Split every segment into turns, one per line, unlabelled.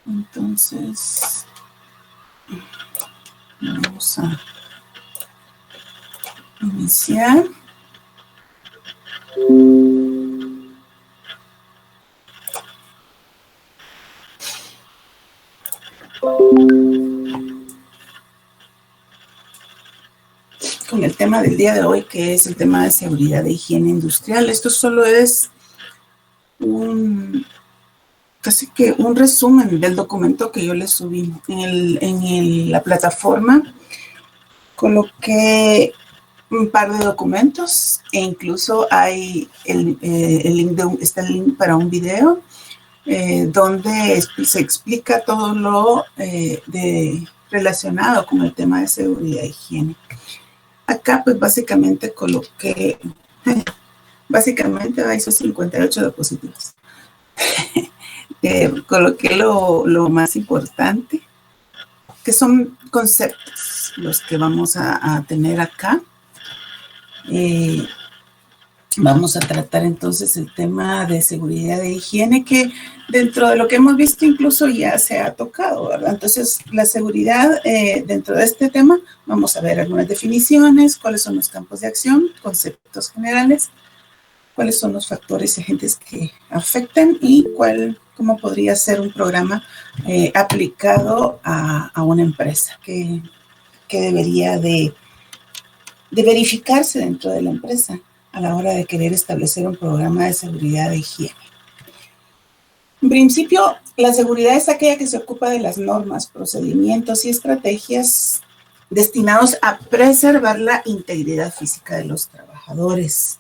Entonces, vamos a iniciar. Con el tema del día de hoy, que es el tema de seguridad e higiene industrial. Esto solo es casi que un resumen del documento que yo les subí en la plataforma. Coloqué un par de documentos e incluso hay el link está el link para un video donde se explica todo lo relacionado con el tema de seguridad e higiene. Acá pues básicamente coloqué, esos 58 diapositivas. Coloqué lo más importante, que son conceptos los que vamos a tener acá. Vamos a tratar entonces el tema de seguridad e higiene, que dentro de lo que hemos visto incluso ya se ha tocado, ¿verdad? Entonces, la seguridad, dentro de este tema, vamos a ver algunas definiciones, cuáles son los campos de acción, conceptos generales, cuáles son los factores y agentes que afectan y cómo podría ser un programa aplicado a una empresa que debería de verificarse dentro de la empresa a la hora de querer establecer un programa de seguridad e higiene. En principio, la seguridad es aquella que se ocupa de las normas, procedimientos y estrategias destinados a preservar la integridad física de los trabajadores.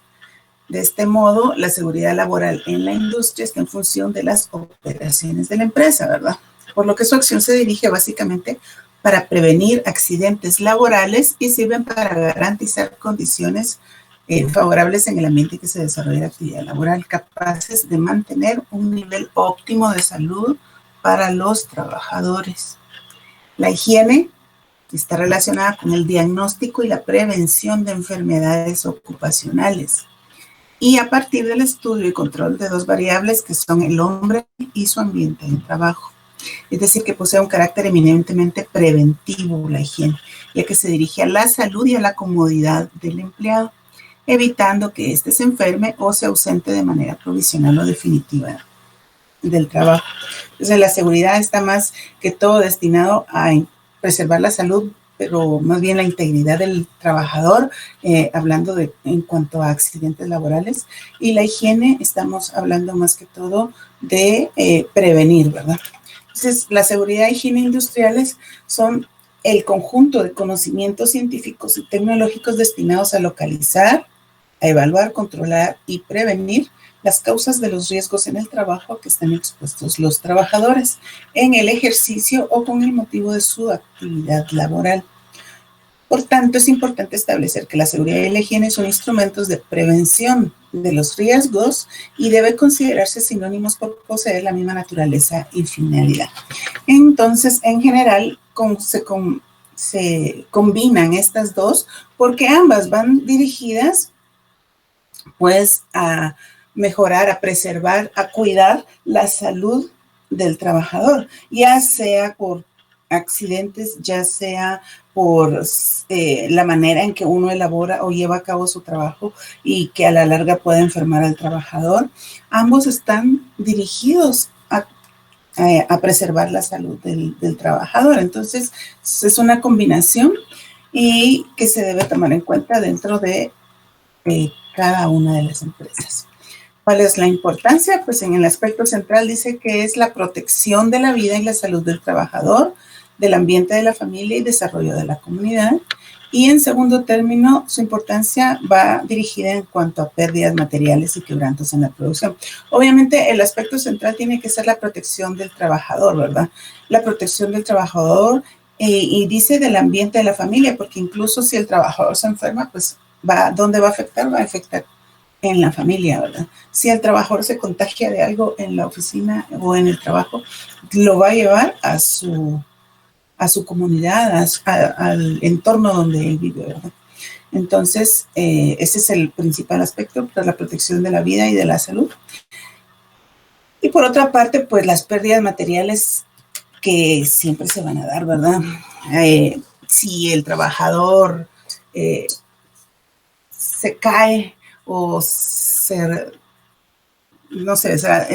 De este modo, la seguridad laboral en la industria está en función de las operaciones de la empresa, ¿verdad? Por lo que su acción se dirige básicamente para prevenir accidentes laborales y sirven para garantizar condiciones favorables en el ambiente en que se desarrolla la actividad laboral, capaces de mantener un nivel óptimo de salud para los trabajadores. La higiene está relacionada con el diagnóstico y la prevención de enfermedades ocupacionales, y a partir del estudio y control de dos variables que son el hombre y su ambiente de trabajo. Es decir, que posee un carácter eminentemente preventivo la higiene, ya que se dirige a la salud y a la comodidad del empleado, evitando que éste se enferme o se ausente de manera provisional o definitiva del trabajo. Entonces, la seguridad está más que todo destinado a preservar la salud, pero más bien la integridad del trabajador, hablando en cuanto a accidentes laborales. Y la higiene, estamos hablando más que todo de prevenir, ¿verdad? Entonces, la seguridad y higiene industriales son el conjunto de conocimientos científicos y tecnológicos destinados a localizar, a evaluar, controlar y prevenir las causas de los riesgos en el trabajo a que están expuestos los trabajadores en el ejercicio o con el motivo de su actividad laboral. Por tanto, es importante establecer que la seguridad y la higiene son instrumentos de prevención de los riesgos y debe considerarse sinónimos por poseer la misma naturaleza y finalidad. Entonces, en general, se combinan estas dos porque ambas van dirigidas pues a mejorar, a preservar, a cuidar la salud del trabajador, ya sea por accidentes, ya sea por la manera en que uno elabora o lleva a cabo su trabajo y que a la larga puede enfermar al trabajador. Ambos están dirigidos a preservar la salud del trabajador. Entonces, es una combinación y que se debe tomar en cuenta dentro de cada una de las empresas. ¿Cuál es la importancia? Pues en el aspecto central dice que es la protección de la vida y la salud del trabajador, del ambiente de la familia y desarrollo de la comunidad. Y en segundo término, su importancia va dirigida en cuanto a pérdidas materiales y quebrantos en la producción. Obviamente, el aspecto central tiene que ser la protección del trabajador, ¿verdad? La protección del trabajador y dice del ambiente de la familia, porque incluso si el trabajador se enferma, pues ¿dónde va a afectar? Va a afectar en la familia, ¿verdad? Si el trabajador se contagia de algo en la oficina o en el trabajo, lo va a llevar a su comunidad, al entorno donde él vive, ¿verdad? Entonces, ese es el principal aspecto para la protección de la vida y de la salud. Y por otra parte, pues las pérdidas materiales que siempre se van a dar, ¿verdad? Si el trabajador se cae o no sé, o sea,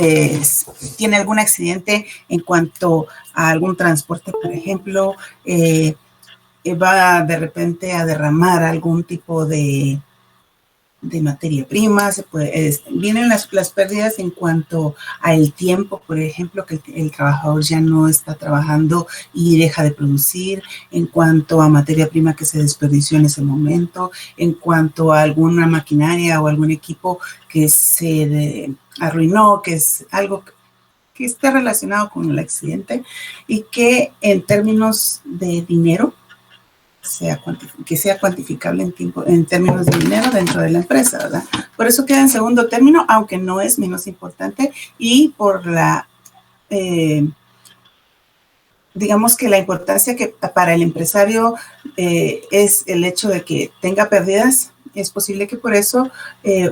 tiene algún accidente en cuanto a algún transporte, por ejemplo, va de repente a derramar algún tipo de materia prima, vienen las pérdidas en cuanto al tiempo, por ejemplo, que el trabajador ya no está trabajando y deja de producir, en cuanto a materia prima que se desperdició en ese momento, en cuanto a alguna maquinaria o algún equipo que se arruinó, que es algo que está relacionado con el accidente y que en términos de dinero, que sea cuantificable en términos de dinero dentro de la empresa, ¿verdad? Por eso queda en segundo término, aunque no es menos importante, y por digamos que la importancia que para el empresario es el hecho de que tenga pérdidas. Es posible que por eso,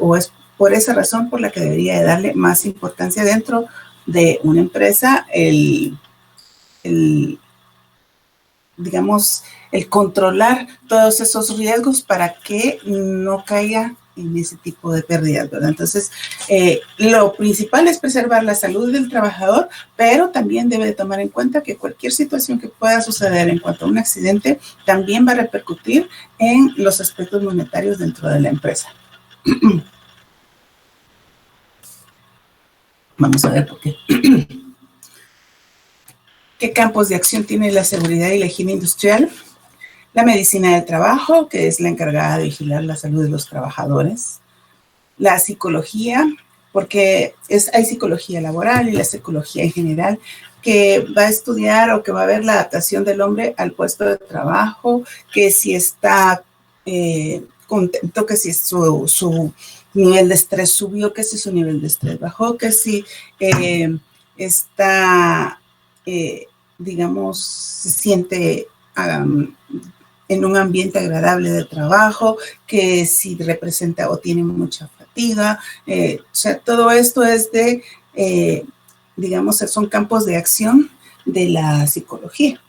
o es por esa razón por la que debería de darle más importancia dentro de una empresa, digamos, el controlar todos esos riesgos para que no caiga en ese tipo de pérdidas, ¿verdad? Entonces, lo principal es preservar la salud del trabajador, pero también debe de tomar en cuenta que cualquier situación que pueda suceder en cuanto a un accidente también va a repercutir en los aspectos monetarios dentro de la empresa. Vamos a ver por qué. ¿Qué campos de acción tiene la seguridad y la higiene industrial? La medicina del trabajo, que es la encargada de vigilar la salud de los trabajadores. La psicología, porque hay psicología laboral y la psicología en general, que va a estudiar o que va a ver la adaptación del hombre al puesto de trabajo, que si está contento, que si su nivel de estrés subió, que si su nivel de estrés bajó, que si está, digamos, se siente en un ambiente agradable de trabajo, que si representa o tiene mucha fatiga. O sea, todo esto es digamos, son campos de acción de la psicología.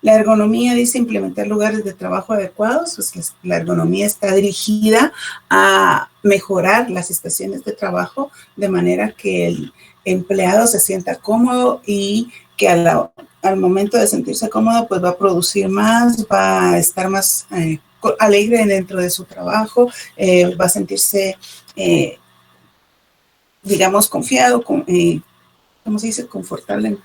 La ergonomía dice implementar lugares de trabajo adecuados. Pues la ergonomía está dirigida a mejorar las estaciones de trabajo de manera que el empleado se sienta cómodo y que al momento de sentirse cómodo, pues va a producir más, va a estar más alegre dentro de su trabajo, va a sentirse, digamos, confiado, ¿cómo se dice? Confortable.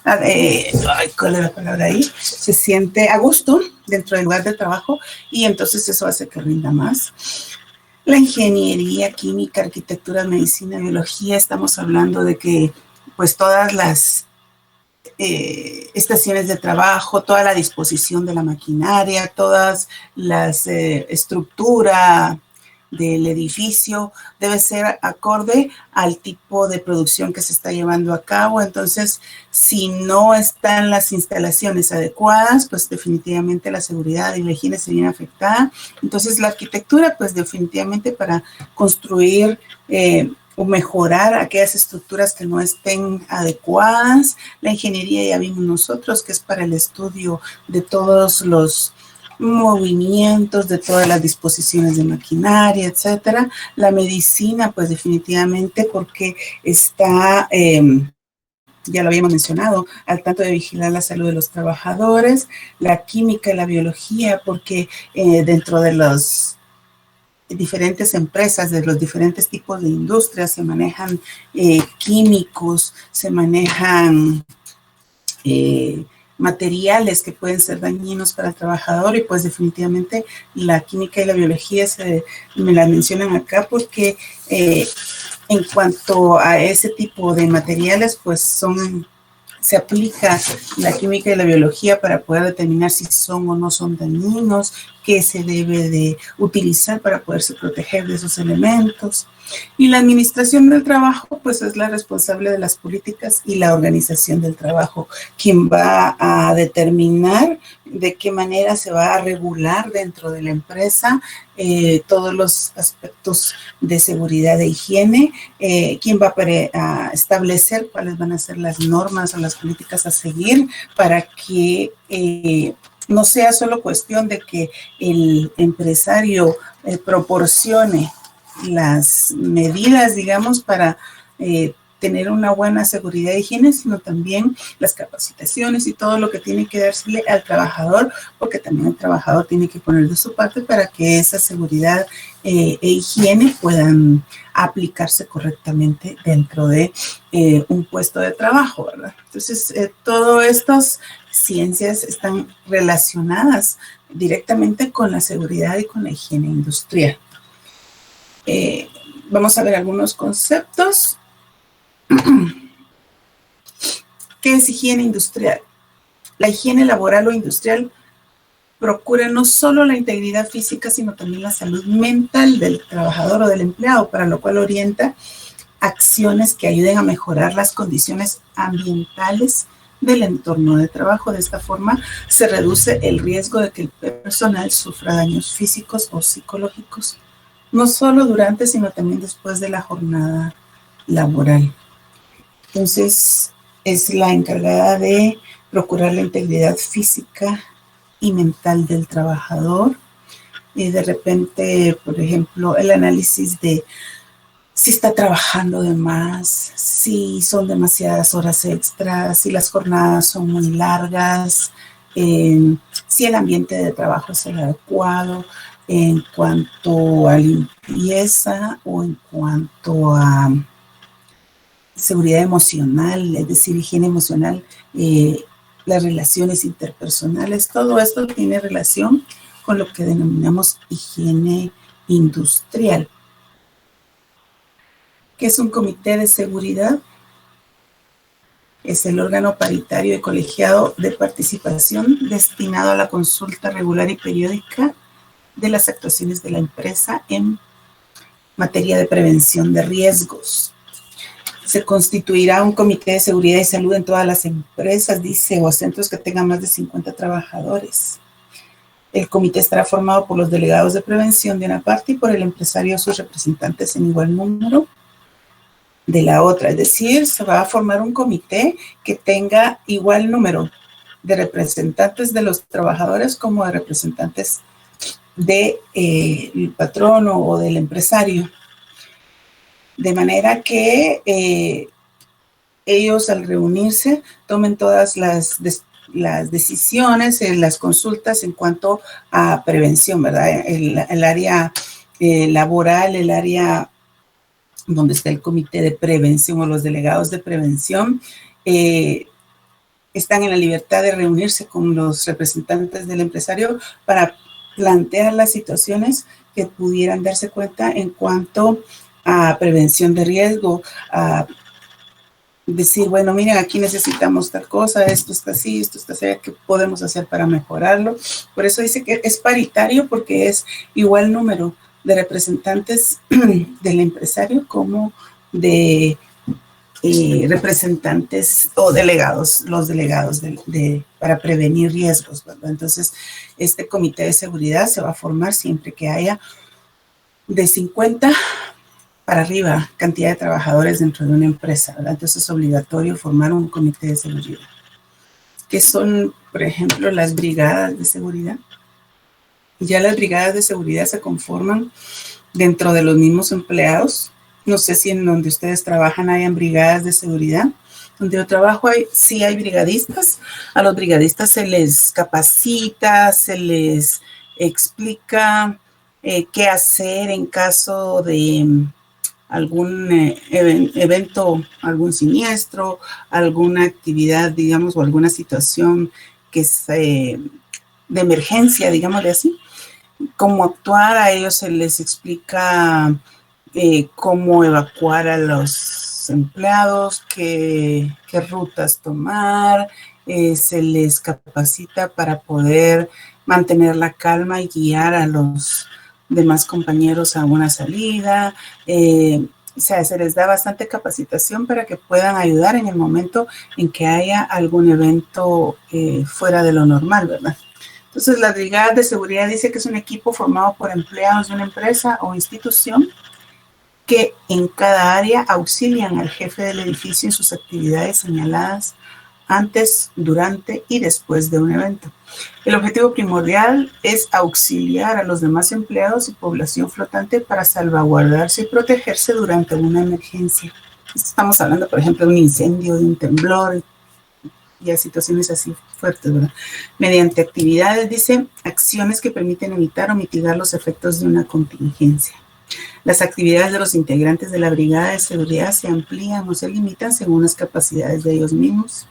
¿Cuál es la palabra ahí? Se siente a gusto dentro del lugar de trabajo y entonces eso hace que rinda más. La ingeniería, química, arquitectura, medicina, biología, estamos hablando de que pues todas las estaciones de trabajo, toda la disposición de la maquinaria, todas las estructuras del edificio debe ser acorde al tipo de producción que se está llevando a cabo. Entonces, si no están las instalaciones adecuadas, pues definitivamente la seguridad y la higiene se viene afectada. Entonces, la arquitectura, pues definitivamente para construir o mejorar aquellas estructuras que no estén adecuadas. La ingeniería ya vimos nosotros, que es para el estudio de todos los movimientos, de todas las disposiciones de maquinaria, etcétera. La medicina, pues definitivamente porque está, ya lo habíamos mencionado, al tanto de vigilar la salud de los trabajadores. La química y la biología, porque dentro de los diferentes empresas, de los diferentes tipos de industrias, se manejan químicos, se manejan materiales que pueden ser dañinos para el trabajador y pues definitivamente la química y la biología me la mencionan acá porque en cuanto a ese tipo de materiales pues se aplica la química y la biología para poder determinar si son o no son dañinos, qué se debe de utilizar para poderse proteger de esos elementos. Y la administración del trabajo, pues es la responsable de las políticas y la organización del trabajo, quien va a determinar de qué manera se va a regular dentro de la empresa todos los aspectos de seguridad e higiene, quien va a establecer cuáles van a ser las normas o las políticas a seguir para que no sea solo cuestión de que el empresario proporcione las medidas, digamos, para tener una buena seguridad de higiene, sino también las capacitaciones y todo lo que tiene que dársele al trabajador, porque también el trabajador tiene que poner de su parte para que esa seguridad e higiene puedan aplicarse correctamente dentro de un puesto de trabajo, ¿verdad? Entonces, todas estas ciencias están relacionadas directamente con la seguridad y con la higiene industrial. Vamos a ver algunos conceptos. ¿Qué es higiene industrial? La higiene laboral o industrial procura no solo la integridad física, sino también la salud mental del trabajador o del empleado, para lo cual orienta acciones que ayuden a mejorar las condiciones ambientales del entorno de trabajo. De esta forma se reduce el riesgo de que el personal sufra daños físicos o psicológicos, no solo durante, sino también después de la jornada laboral. Entonces, es la encargada de procurar la integridad física y mental del trabajador. Y de repente, por ejemplo, el análisis de si está trabajando de más, si son demasiadas horas extras, si las jornadas son muy largas, si el ambiente de trabajo es el adecuado en cuanto a limpieza o en cuanto a seguridad emocional, es decir, higiene emocional, las relaciones interpersonales. Todo esto tiene relación con lo que denominamos higiene industrial. ¿Qué es un comité de seguridad? Es el órgano paritario y colegiado de participación destinado a la consulta regular y periódica de las actuaciones de la empresa en materia de prevención de riesgos. Se constituirá un comité de seguridad y salud en todas las empresas, dice, o centros que tengan más de 50 trabajadores. El comité estará formado por los delegados de prevención de una parte y por el empresario o sus representantes en igual número de la otra. Es decir, se va a formar un comité que tenga igual número de representantes de los trabajadores como de representantes del patrón o del empresario. De manera que ellos al reunirse tomen todas las decisiones, las consultas en cuanto a prevención, ¿verdad? El área laboral, el área donde está el comité de prevención o los delegados de prevención, están en la libertad de reunirse con los representantes del empresario para plantear las situaciones que pudieran darse cuenta en cuanto a prevención de riesgo, a decir, bueno, miren, aquí necesitamos tal cosa, esto está así, ¿qué podemos hacer para mejorarlo? Por eso dice que es paritario, porque es igual número de representantes del empresario como de representantes o delegados, los delegados para prevenir riesgos, ¿verdad? Entonces, este comité de seguridad se va a formar siempre que haya de 50 para arriba cantidad de trabajadores dentro de una empresa, ¿verdad? Entonces es obligatorio formar un comité de seguridad. ¿Qué son, por ejemplo, las brigadas de seguridad? Ya las brigadas de seguridad se conforman dentro de los mismos empleados. No sé si en donde ustedes trabajan hayan brigadas de seguridad. Donde yo trabajo sí hay brigadistas. A los brigadistas se les capacita, se les explica qué hacer en caso de algún evento, algún siniestro, alguna actividad, digamos, o alguna situación que es de emergencia, digámosle así. Cómo actuar, a ellos se les explica cómo evacuar a los empleados, qué rutas tomar, se les capacita para poder mantener la calma y guiar a los demás compañeros a una salida. O sea, se les da bastante capacitación para que puedan ayudar en el momento en que haya algún evento fuera de lo normal, ¿verdad? Entonces, la Brigada de Seguridad dice que es un equipo formado por empleados de una empresa o institución que en cada área auxilian al jefe del edificio en sus actividades señaladas antes, durante y después de un evento. El objetivo primordial es auxiliar a los demás empleados y población flotante para salvaguardarse y protegerse durante una emergencia. Estamos hablando, por ejemplo, de un incendio, de un temblor y a situaciones así fuertes, ¿verdad? Mediante actividades, dice, acciones que permiten evitar o mitigar los efectos de una contingencia. Las actividades de los integrantes de la Brigada de Seguridad se amplían o se limitan según las capacidades de ellos mismos.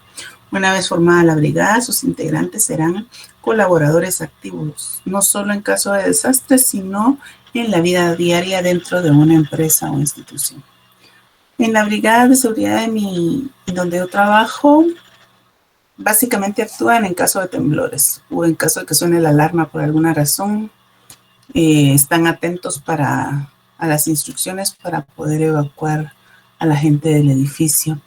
Una vez formada la brigada, sus integrantes serán colaboradores activos, no solo en caso de desastres, sino en la vida diaria dentro de una empresa o institución. En la Brigada de Seguridad donde yo trabajo, básicamente actúan en caso de temblores o en caso de que suene la alarma por alguna razón. Están atentos a las instrucciones para poder evacuar a la gente del edificio.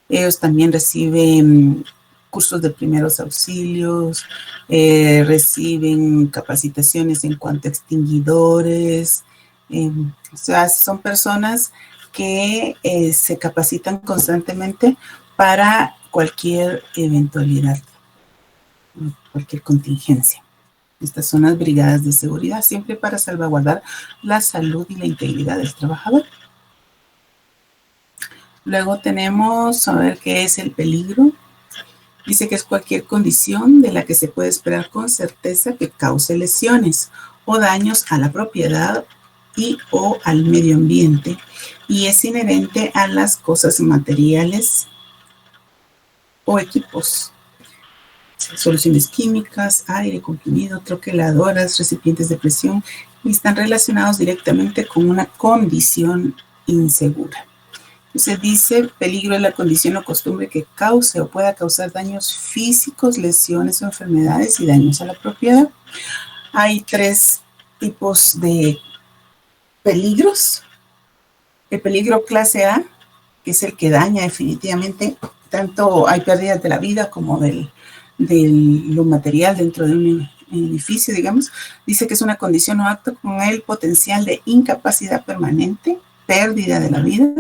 Ellos también reciben cursos de primeros auxilios, reciben capacitaciones en cuanto a extinguidores. O sea, son personas que se capacitan constantemente para cualquier eventualidad, cualquier contingencia. Estas son las brigadas de seguridad, siempre para salvaguardar la salud y la integridad del trabajador. Luego tenemos, a ver qué es el peligro. Dice que es cualquier condición de la que se puede esperar con certeza que cause lesiones o daños a la propiedad y o al medio ambiente y es inherente a las cosas materiales o equipos. Soluciones químicas, aire comprimido, troqueladoras, recipientes de presión y están relacionados directamente con una condición insegura. Entonces dice, peligro es la condición o costumbre que cause o pueda causar daños físicos, lesiones o enfermedades y daños a la propiedad. Hay 3 tipos de peligros. El peligro clase A, que es el que daña definitivamente, tanto hay pérdidas de la vida como de lo material dentro de un edificio, digamos. Dice que es una condición o acto con el potencial de incapacidad permanente, pérdida de la vida,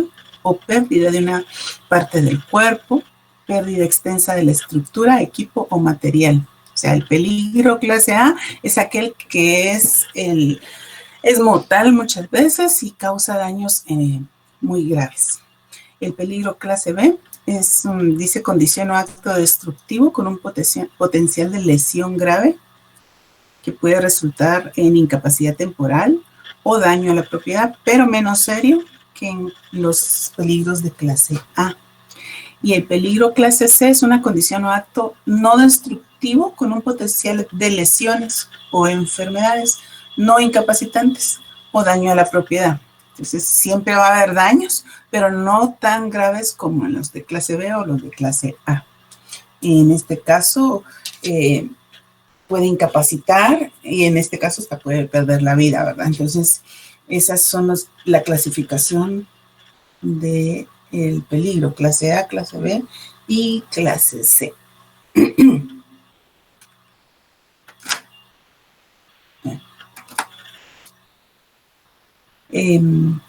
o pérdida de una parte del cuerpo, pérdida extensa de la estructura, equipo o material. O sea, el peligro clase A es aquel que es mortal muchas veces y causa daños muy graves. El peligro clase B dice condición o acto destructivo con un potencial de lesión grave que puede resultar en incapacidad temporal o daño a la propiedad, pero menos serio que en los peligros de clase A. Y el peligro clase C es una condición o acto no destructivo con un potencial de lesiones o enfermedades no incapacitantes o daño a la propiedad. Entonces, siempre va a haber daños, pero no tan graves como en los de clase B o los de clase A. En este caso, puede incapacitar y en este caso hasta puede perder la vida, ¿verdad? Entonces, esas son la clasificación del peligro, clase A, clase B y clase C.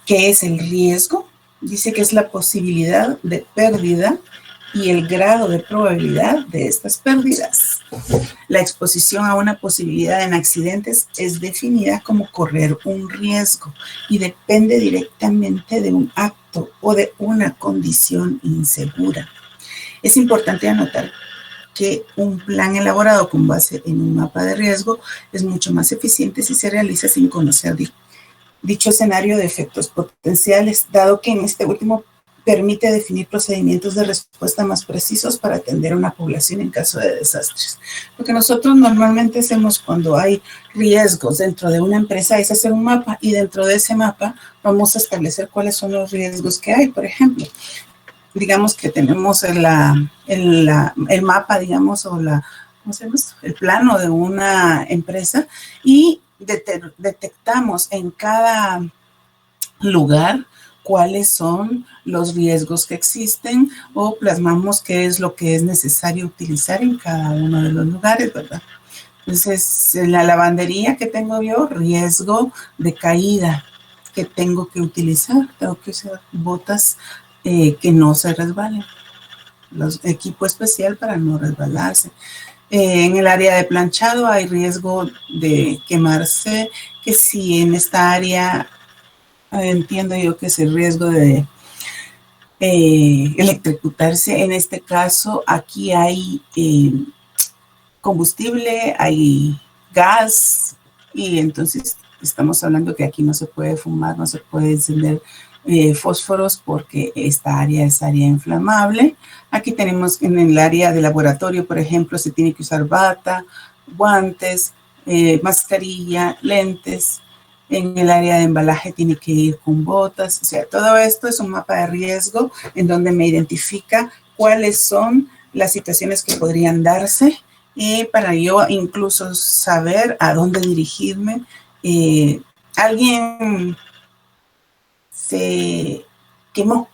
¿Qué es el riesgo? Dice que es la posibilidad de pérdida y el grado de probabilidad de estas pérdidas. La exposición a una posibilidad en accidentes es definida como correr un riesgo y depende directamente de un acto o de una condición insegura. Es importante anotar que un plan elaborado con base en un mapa de riesgo es mucho más eficiente si se realiza sin conocer dicho escenario de efectos potenciales, dado que en este último permite definir procedimientos de respuesta más precisos para atender a una población en caso de desastres. Lo que nosotros normalmente hacemos cuando hay riesgos dentro de una empresa es hacer un mapa y dentro de ese mapa vamos a establecer cuáles son los riesgos que hay. Por ejemplo, digamos que tenemos el mapa, digamos, o ¿cómo se llama esto? El plano de una empresa y detectamos en cada lugar cuáles son los riesgos que existen o plasmamos qué es lo que es necesario utilizar en cada uno de los lugares, ¿verdad? Entonces, en la lavandería que tengo yo, riesgo de caída que tengo que utilizar botas que no se resbalen, equipo especial para no resbalarse. En el área de planchado hay riesgo de quemarse, que si en esta área entiendo yo que es el riesgo de electrocutarse. En este caso, aquí hay combustible, hay gas, y entonces estamos hablando que aquí no se puede fumar, no se puede encender fósforos porque esta área es área inflamable. Aquí tenemos en el área de laboratorio, por ejemplo, se tiene que usar bata, guantes, mascarilla, lentes. En el área de embalaje tiene que ir con botas. O sea, todo esto es un mapa de riesgo en donde me identifica cuáles son las situaciones que podrían darse para yo incluso saber a dónde dirigirme. Alguien se quemó.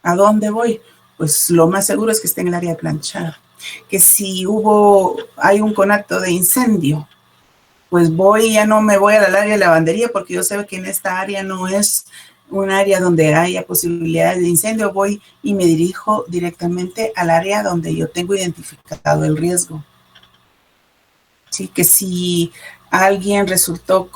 ¿A dónde voy? Pues lo más seguro es que esté en el área de planchado. Que si hay un conato de incendio, pues ya no me voy al área de lavandería porque yo sé que en esta área no es un área donde haya posibilidades de incendio. Voy y me dirijo directamente al área donde yo tengo identificado el riesgo. Sí, que si alguien resultó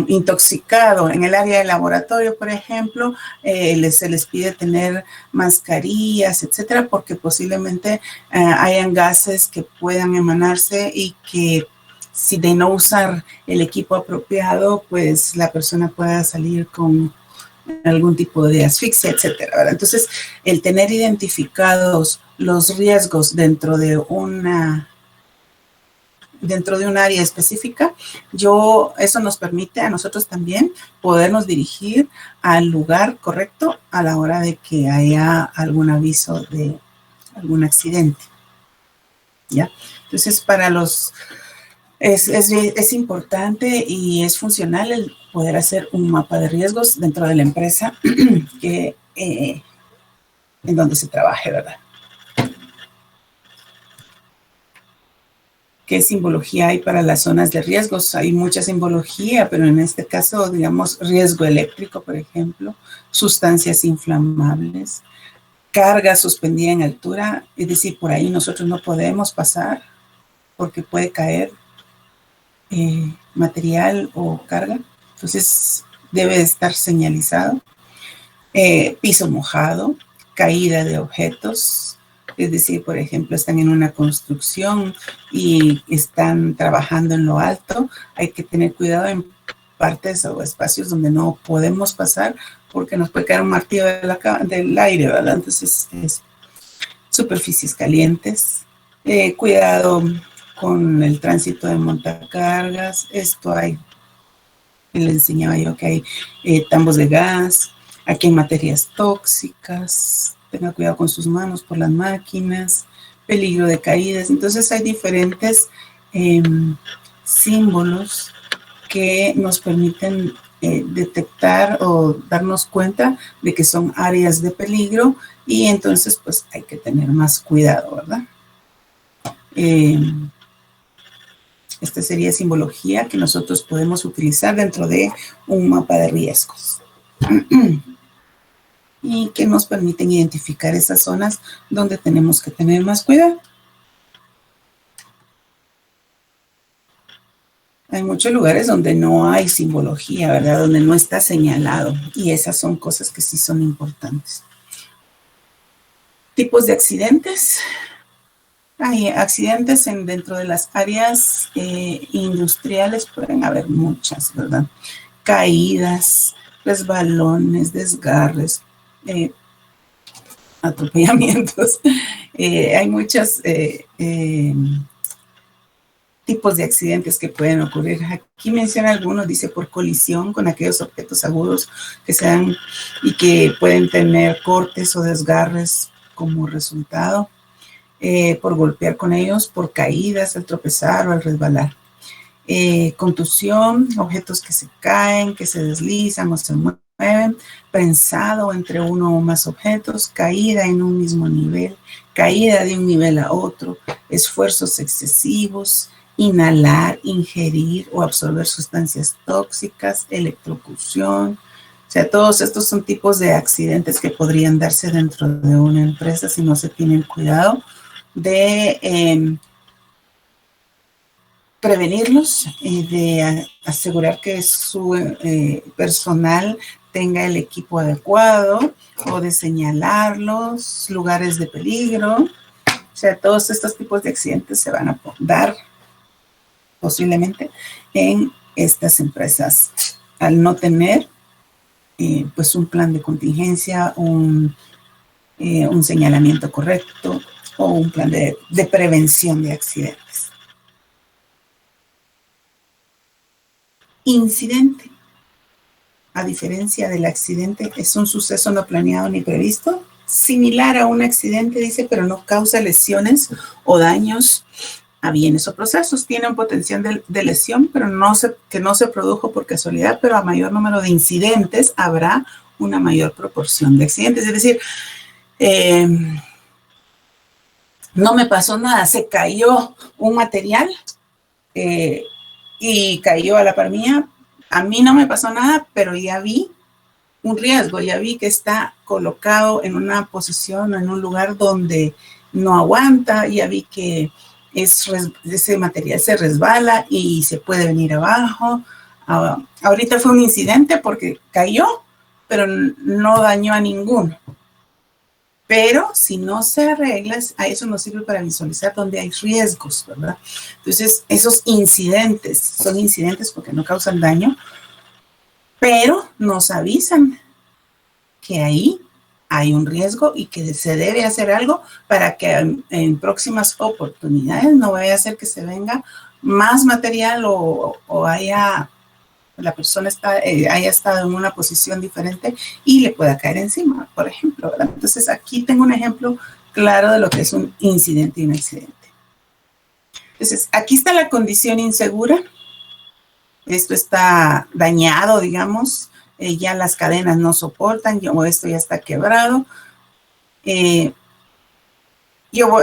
intoxicado en el área de laboratorio, por ejemplo, se les pide tener mascarillas, etcétera, porque posiblemente hayan gases que puedan emanarse y que si de no usar el equipo apropiado, pues la persona pueda salir con algún tipo de asfixia, etcétera, ¿verdad? Entonces, el tener identificados los riesgos dentro de un área específica, eso nos permite a nosotros también podernos dirigir al lugar correcto a la hora de que haya algún aviso de algún accidente, ¿ya? Entonces, es importante y es funcional el poder hacer un mapa de riesgos dentro de la empresa en donde se trabaje, ¿verdad? ¿Qué simbología hay para las zonas de riesgos? Hay mucha simbología, pero en este caso, digamos, riesgo eléctrico, por ejemplo, sustancias inflamables, carga suspendida en altura, es decir, por ahí nosotros no podemos pasar porque puede caer material o carga, entonces debe estar señalizado. Piso mojado, caída de objetos, es decir, por ejemplo, están en una construcción y están trabajando en lo alto, hay que tener cuidado en partes o espacios donde no podemos pasar porque nos puede caer un martillo del aire, ¿verdad? Entonces, superficies calientes, cuidado con el tránsito de montacargas. Le enseñaba yo que hay tambos de gas, aquí hay materias tóxicas, tenga cuidado con sus manos por las máquinas, peligro de caídas. Entonces hay diferentes símbolos que nos permiten detectar o darnos cuenta de que son áreas de peligro y entonces pues hay que tener más cuidado, ¿verdad? Esta sería simbología que nosotros podemos utilizar dentro de un mapa de riesgos y que nos permiten identificar esas zonas donde tenemos que tener más cuidado. Hay muchos lugares donde no hay simbología, ¿verdad? Donde no está señalado y esas son cosas que sí son importantes. Tipos de accidentes. Hay accidentes dentro de las áreas industriales, pueden haber muchas, ¿verdad? Caídas, resbalones, desgarres, atropellamientos. Hay muchos tipos de accidentes que pueden ocurrir. Aquí menciona algunos, dice por colisión con aquellos objetos agudos que sean y que pueden tener cortes o desgarres como resultado. por golpear con ellos, por caídas, al tropezar o al resbalar. Contusión, objetos que se caen, que se deslizan o se mueven, prensado entre uno o más objetos, caída en un mismo nivel, caída de un nivel a otro, esfuerzos excesivos, inhalar, ingerir o absorber sustancias tóxicas, electrocución. O sea, todos estos son tipos de accidentes que podrían darse dentro de una empresa si no se tienen cuidado de prevenirlos, de asegurar que su personal tenga el equipo adecuado o de señalarlos, lugares de peligro. O sea, todos estos tipos de accidentes se van a dar posiblemente en estas empresas al no tener pues un plan de contingencia, un señalamiento correcto o un plan de prevención de accidentes. Incidente. A diferencia del accidente, es un suceso no planeado ni previsto, similar a un accidente, dice, pero no causa lesiones o daños a bienes o procesos. Tiene un potencial de lesión, pero que no se produjo por casualidad, pero a mayor número de incidentes habrá una mayor proporción de accidentes. Es decir, no me pasó nada, se cayó un material y cayó a la par mía. A mí no me pasó nada, pero ya vi un riesgo, ya vi que está colocado en una posición o en un lugar donde no aguanta, ya vi que ese material se resbala y se puede venir abajo. Ahorita fue un incidente porque cayó, pero no dañó a ninguno. Pero si no se arregla, a eso nos sirve para visualizar dónde hay riesgos, ¿verdad? Entonces, esos incidentes son incidentes porque no causan daño, pero nos avisan que ahí hay un riesgo y que se debe hacer algo para que en próximas oportunidades no vaya a ser que se venga más material o la persona haya estado en una posición diferente y le pueda caer encima, por ejemplo, ¿verdad? Entonces, aquí tengo un ejemplo claro de lo que es un incidente y un accidente. Entonces, aquí está la condición insegura. Esto está dañado, digamos, ya las cadenas no soportan, o esto ya está quebrado.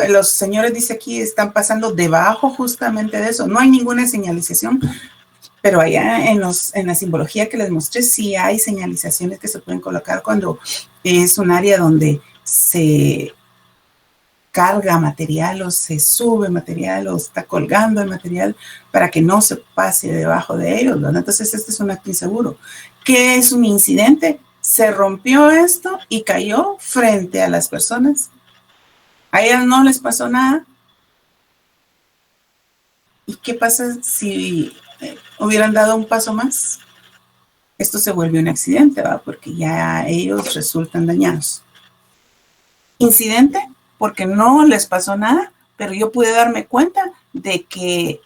Los señores, dice aquí, están pasando debajo justamente de eso. No hay ninguna señalización, pero allá en la simbología que les mostré, sí hay señalizaciones que se pueden colocar cuando es un área donde se carga material o se sube material o está colgando el material para que no se pase debajo de ellos, ¿verdad? Entonces, este es un acto inseguro. ¿Qué es un incidente? Se rompió esto y cayó frente a las personas. A ellas no les pasó nada. ¿Y qué pasa si hubieran dado un paso más? Esto se vuelve un accidente, ¿verdad? Porque ya ellos resultan dañados. Incidente, porque no les pasó nada, pero yo pude darme cuenta de que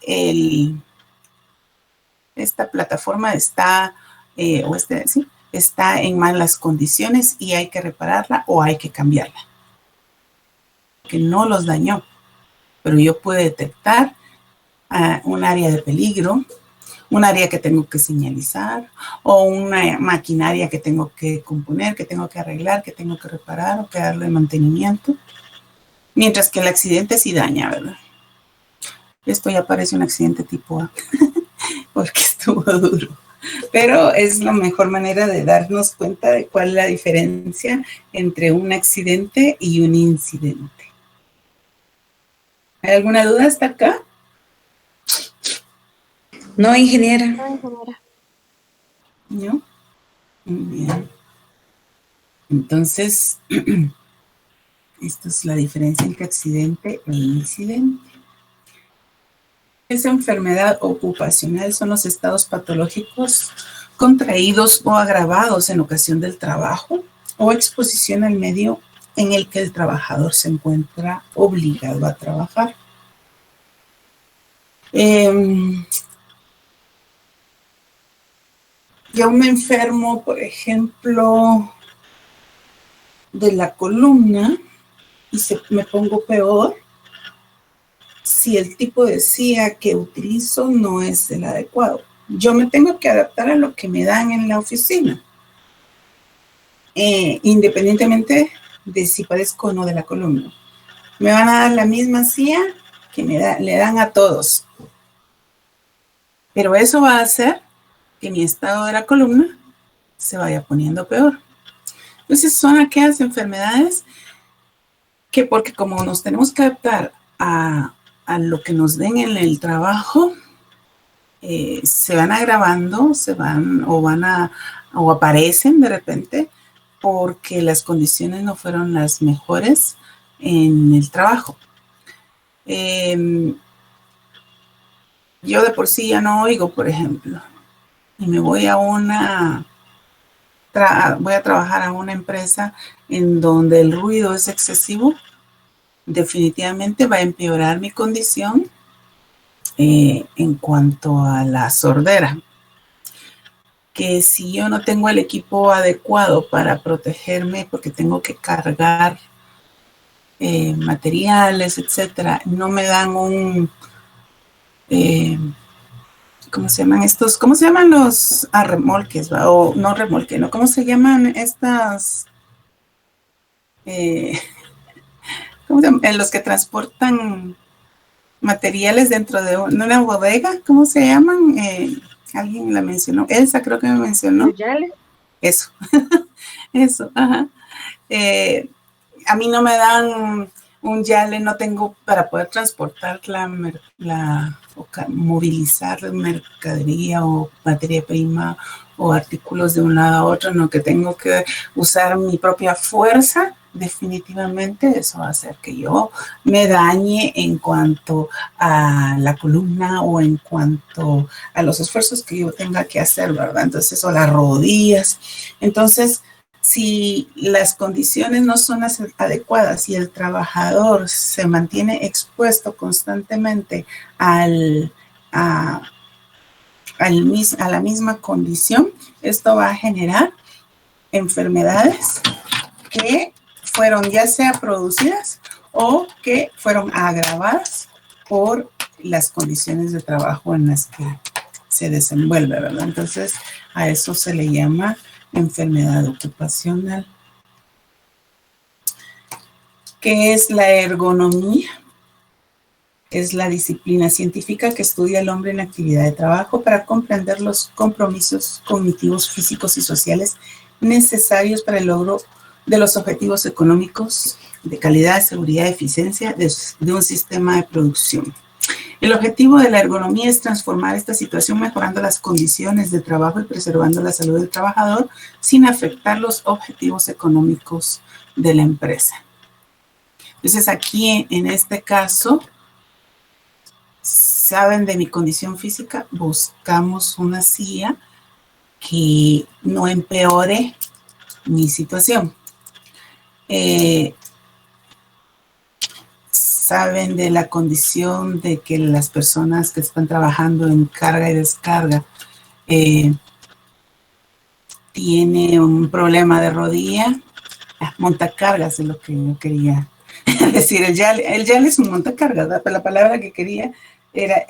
esta plataforma está, está en malas condiciones y hay que repararla o hay que cambiarla. Que no los dañó, pero yo pude detectar un área de peligro, un área que tengo que señalizar o una maquinaria que tengo que componer, que tengo que arreglar, que tengo que reparar o que darle mantenimiento. Mientras que el accidente sí daña, ¿verdad? Esto ya parece un accidente tipo A, porque estuvo duro. Pero es la mejor manera de darnos cuenta de cuál es la diferencia entre un accidente y un incidente. ¿Hay alguna duda hasta acá?
No, ingeniera.
¿No? Muy bien. Entonces, esta es la diferencia entre accidente e incidente. Esa enfermedad ocupacional son los estados patológicos contraídos o agravados en ocasión del trabajo o exposición al medio en el que el trabajador se encuentra obligado a trabajar. Yo me enfermo, por ejemplo, de la columna y me pongo peor, si el tipo de silla que utilizo no es el adecuado. Yo me tengo que adaptar a lo que me dan en la oficina, independientemente de si padezco o no de la columna. Me van a dar la misma silla que le dan a todos. Pero eso va a hacer que mi estado de la columna se vaya poniendo peor. Entonces son aquellas enfermedades que, porque como nos tenemos que adaptar a lo que nos den en el trabajo, se van agravando, o aparecen de repente porque las condiciones no fueron las mejores en el trabajo. Yo de por sí ya no oigo, por ejemplo, y me voy a trabajar a una empresa en donde el ruido es excesivo, definitivamente va a empeorar mi condición en cuanto a la sordera. Que si yo no tengo el equipo adecuado para protegerme, porque tengo que cargar materiales, etcétera, no me dan ¿cómo se llaman estos? ¿Cómo se llaman los remolques? O no remolque, ¿no? ¿Cómo se llaman estas? ¿Cómo se llaman? Los que transportan materiales dentro de una bodega, ¿cómo se llaman? Alguien la mencionó. Elsa creo que me mencionó. Eso, eso, ajá. A mí no me dan un yale, no tengo para poder transportar movilizar mercadería o materia prima o artículos de un lado a otro, no, que tengo que usar mi propia fuerza. Definitivamente eso va a hacer que yo me dañe en cuanto a la columna o en cuanto a los esfuerzos que yo tenga que hacer, ¿verdad? Entonces, o las rodillas. Entonces, si las condiciones no son adecuadas y el trabajador se mantiene expuesto constantemente a la misma condición, esto va a generar enfermedades que fueron ya sea producidas o que fueron agravadas por las condiciones de trabajo en las que se desenvuelve, ¿verdad? Entonces, a eso se le llama enfermedad ocupacional. ¿Qué es la ergonomía? Es la disciplina científica que estudia al hombre en la actividad de trabajo para comprender los compromisos cognitivos, físicos y sociales necesarios para el logro de los objetivos económicos de calidad, seguridad y eficiencia de un sistema de producción. El objetivo de la ergonomía es transformar esta situación mejorando las condiciones de trabajo y preservando la salud del trabajador sin afectar los objetivos económicos de la empresa. Entonces aquí en este caso, saben de mi condición física, buscamos una silla que no empeore mi situación. Saben de la condición de que las personas que están trabajando en carga y descarga tiene un problema de rodilla. Montacargas es lo que yo quería decir. El yale es un montacargas, ¿verdad? Pero la palabra que quería era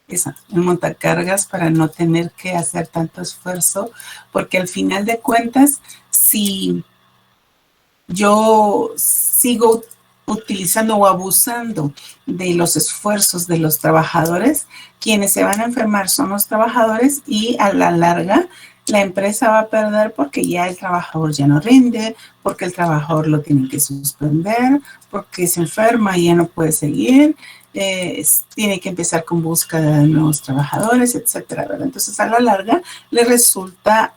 esa, un montacargas, para no tener que hacer tanto esfuerzo, porque al final de cuentas, si yo sigo utilizando o abusando de los esfuerzos de los trabajadores, quienes se van a enfermar son los trabajadores, y a la larga la empresa va a perder porque ya el trabajador ya no rinde, porque el trabajador lo tiene que suspender, porque se enferma y ya no puede seguir, tiene que empezar con búsqueda de nuevos trabajadores, etcétera, ¿verdad? Entonces, a la larga le resulta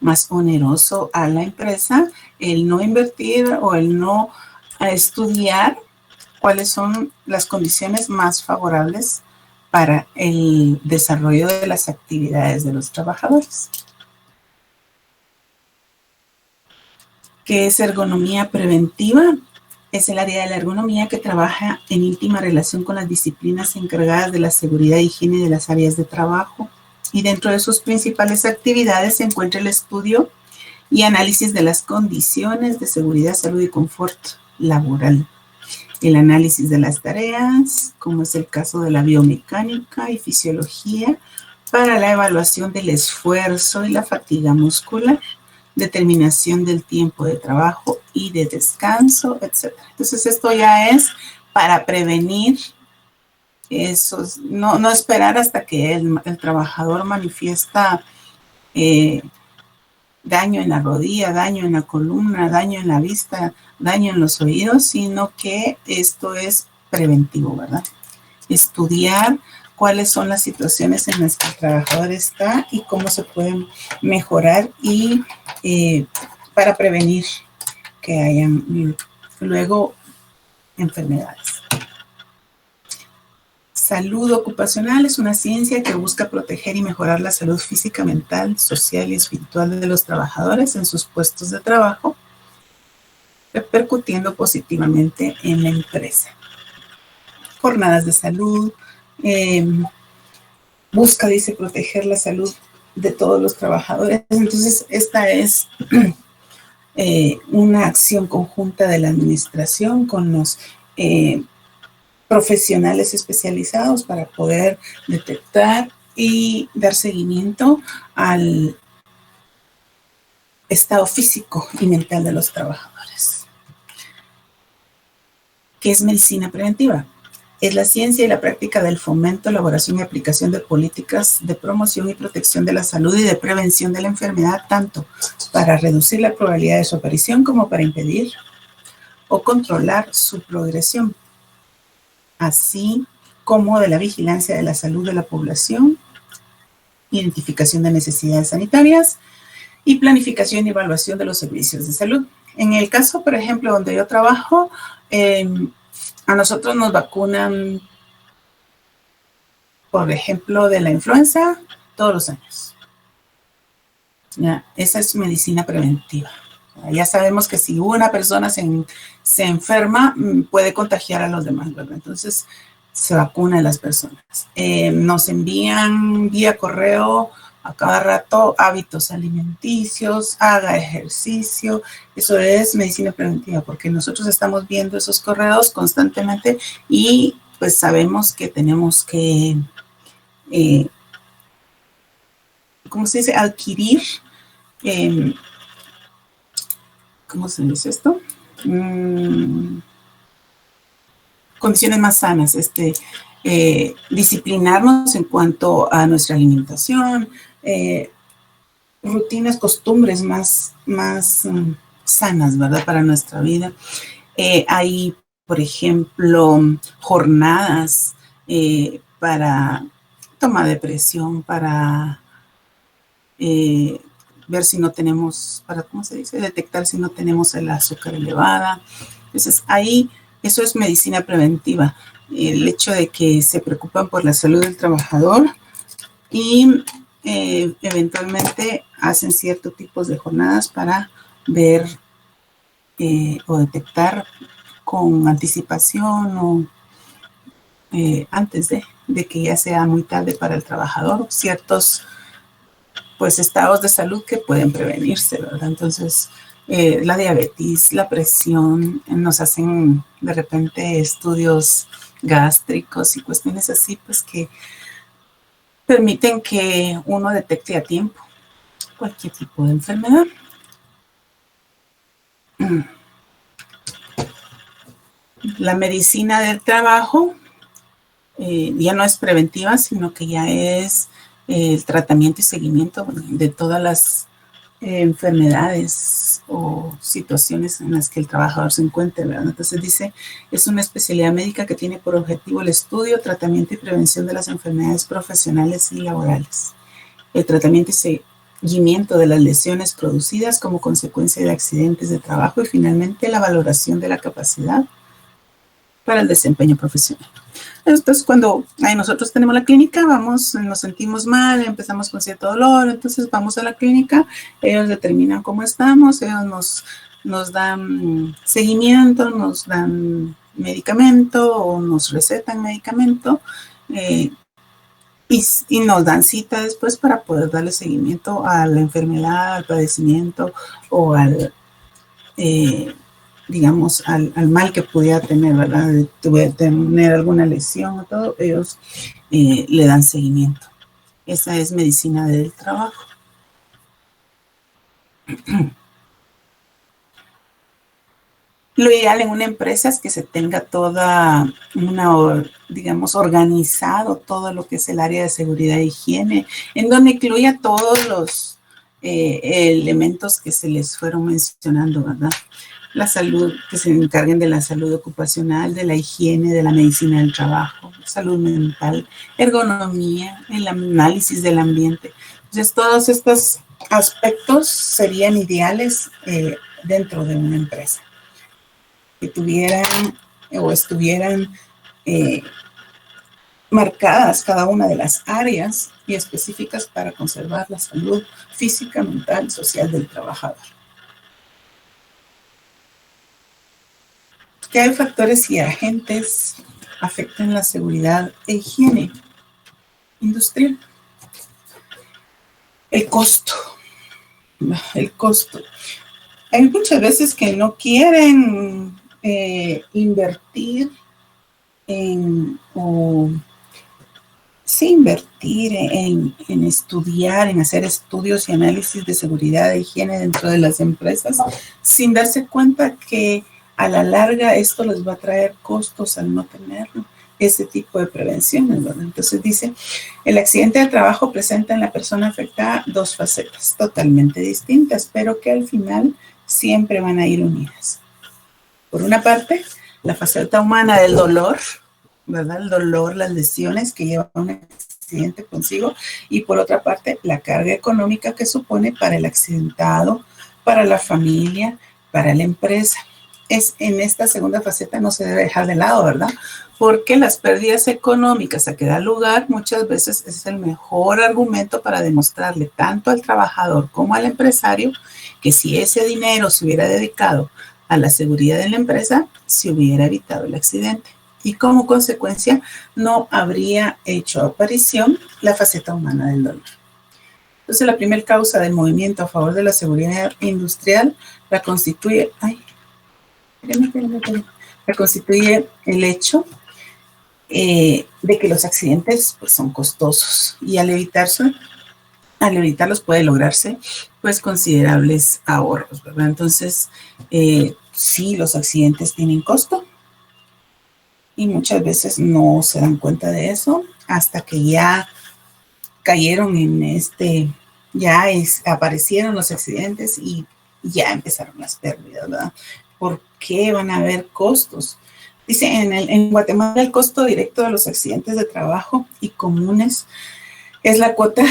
más oneroso a la empresa el no invertir o el no estudiar cuáles son las condiciones más favorables para el desarrollo de las actividades de los trabajadores. ¿Qué es ergonomía preventiva? Es el área de la ergonomía que trabaja en íntima relación con las disciplinas encargadas de la seguridad e higiene de las áreas de trabajo, y dentro de sus principales actividades se encuentra el estudio y análisis de las condiciones de seguridad, salud y confort laboral. el análisis de las tareas, como es el caso de la biomecánica y fisiología, para la evaluación del esfuerzo y la fatiga muscular, determinación del tiempo de trabajo y de descanso, etc. Entonces, esto ya es para prevenir esos, no esperar hasta que el trabajador manifiesta daño en la rodilla, daño en la columna, daño en la vista, daño en los oídos, sino que esto es preventivo, ¿verdad? Estudiar cuáles son las situaciones en las que el trabajador está y cómo se pueden mejorar y para prevenir que hayan luego enfermedades. Salud ocupacional es una ciencia que busca proteger y mejorar la salud física, mental, social y espiritual de los trabajadores en sus puestos de trabajo, repercutiendo positivamente en la empresa. Jornadas de salud, busca, dice, proteger la salud de todos los trabajadores. Entonces, esta es una acción conjunta de la administración con los profesionales especializados para poder detectar y dar seguimiento al estado físico y mental de los trabajadores. ¿Qué es medicina preventiva? Es la ciencia y la práctica del fomento, elaboración y aplicación de políticas de promoción y protección de la salud y de prevención de la enfermedad, tanto para reducir la probabilidad de su aparición como para impedir o controlar su progresión, así como de la vigilancia de la salud de la población, identificación de necesidades sanitarias y planificación y evaluación de los servicios de salud. En el caso, por ejemplo, donde yo trabajo, a nosotros nos vacunan, por ejemplo, de la influenza todos los años. Ya, esa es medicina preventiva. Ya sabemos que si una persona se enferma, puede contagiar a los demás, ¿verdad? Entonces, se vacuna a las personas. Nos envían vía correo a cada rato hábitos alimenticios, haga ejercicio. Eso es medicina preventiva, porque nosotros estamos viendo esos correos constantemente y pues sabemos que tenemos que, ¿cómo se dice? Adquirir, ¿cómo se dice esto? Condiciones más sanas, disciplinarnos en cuanto a nuestra alimentación, rutinas, costumbres más sanas, ¿verdad? Para nuestra vida. Hay, por ejemplo, jornadas para toma de presión, para ver si no tenemos, ¿cómo se dice? Detectar si no tenemos el azúcar elevada. Entonces, ahí, eso es medicina preventiva. El hecho de que se preocupan por la salud del trabajador y eventualmente hacen ciertos tipos de jornadas para ver o detectar con anticipación o antes de que ya sea muy tarde para el trabajador ciertos pues estados de salud que pueden prevenirse, ¿verdad? Entonces, la diabetes, la presión, nos hacen de repente estudios gástricos y cuestiones así, pues que permiten que uno detecte a tiempo cualquier tipo de enfermedad. La medicina del trabajo ya no es preventiva, sino que ya es el tratamiento y seguimiento de todas las enfermedades o situaciones en las que el trabajador se encuentre, ¿verdad? Entonces dice, es una especialidad médica que tiene por objetivo el estudio, tratamiento y prevención de las enfermedades profesionales y laborales, el tratamiento y seguimiento de las lesiones producidas como consecuencia de accidentes de trabajo y finalmente la valoración de la capacidad para el desempeño profesional. Entonces, cuando nosotros tenemos la clínica, vamos, nos sentimos mal, empezamos con cierto dolor, entonces vamos a la clínica, ellos determinan cómo estamos, ellos nos dan seguimiento, nos dan medicamento o nos recetan medicamento y nos dan cita después para poder darle seguimiento a la enfermedad, al padecimiento o al digamos, al mal que pudiera tener, ¿verdad? De tener alguna lesión o todo, ellos le dan seguimiento. Esa es medicina del trabajo. Lo ideal en una empresa es que se tenga toda digamos, organizado todo lo que es el área de seguridad e higiene, en donde incluya todos los elementos que se les fueron mencionando, ¿verdad? La salud, que se encarguen de la salud ocupacional, de la higiene, de la medicina del trabajo, salud mental, ergonomía, el análisis del ambiente. Entonces, todos estos aspectos serían ideales dentro de una empresa, que tuvieran o estuvieran marcadas cada una de las áreas y específicas para conservar la salud física, mental y social del trabajador. ¿Qué factores y agentes afectan la seguridad e higiene industrial? El costo. El costo. Hay muchas veces que no quieren invertir en estudiar, en hacer estudios y análisis de seguridad e higiene dentro de las empresas, sin darse cuenta que a la larga esto les va a traer costos al no tener ese tipo de prevenciones, ¿verdad? Entonces dice, el accidente de trabajo presenta en la persona afectada dos facetas totalmente distintas, pero que al final siempre van a ir unidas. Por una parte, la faceta humana del dolor, ¿verdad? El dolor, las lesiones que lleva un accidente consigo, y por otra parte, la carga económica que supone para el accidentado, para la familia, para la empresa. En esta segunda faceta no se debe dejar de lado, ¿verdad? Porque las pérdidas económicas a que da lugar muchas veces es el mejor argumento para demostrarle tanto al trabajador como al empresario que si ese dinero se hubiera dedicado a la seguridad de la empresa, se hubiera evitado el accidente. Y como consecuencia, no habría hecho aparición la faceta humana del dolor. Entonces, la primera causa del movimiento a favor de la seguridad industrial la constituye el hecho de que los accidentes pues, son costosos y al evitarlos puede lograrse pues considerables ahorros, ¿verdad? Entonces, sí, los accidentes tienen costo y muchas veces no se dan cuenta de eso hasta que ya cayeron aparecieron los accidentes y ya empezaron las pérdidas, ¿verdad? ¿Por qué van a haber costos? Dice, en Guatemala el costo directo de los accidentes de trabajo y comunes es la cuota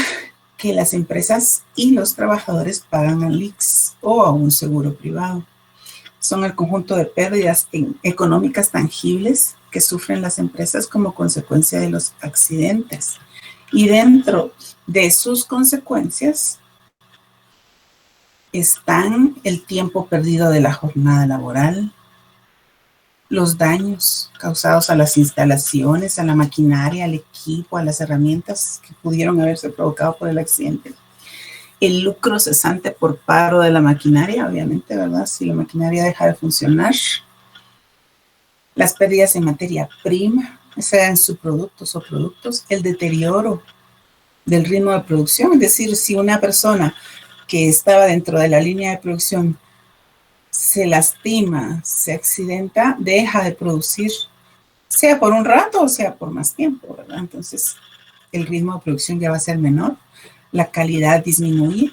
que las empresas y los trabajadores pagan al ICS o a un seguro privado. Son el conjunto de pérdidas económicas tangibles que sufren las empresas como consecuencia de los accidentes. Y dentro de sus consecuencias están el tiempo perdido de la jornada laboral, los daños causados a las instalaciones, a la maquinaria, al equipo, a las herramientas que pudieron haberse provocado por el accidente, el lucro cesante por paro de la maquinaria, obviamente, ¿verdad? Si la maquinaria deja de funcionar, las pérdidas en materia prima, sean subproductos o productos, el deterioro del ritmo de producción, es decir, si una persona que estaba dentro de la línea de producción se lastima, se accidenta, deja de producir, sea por un rato o sea por más tiempo, ¿verdad? Entonces, el ritmo de producción ya va a ser menor, la calidad disminuye,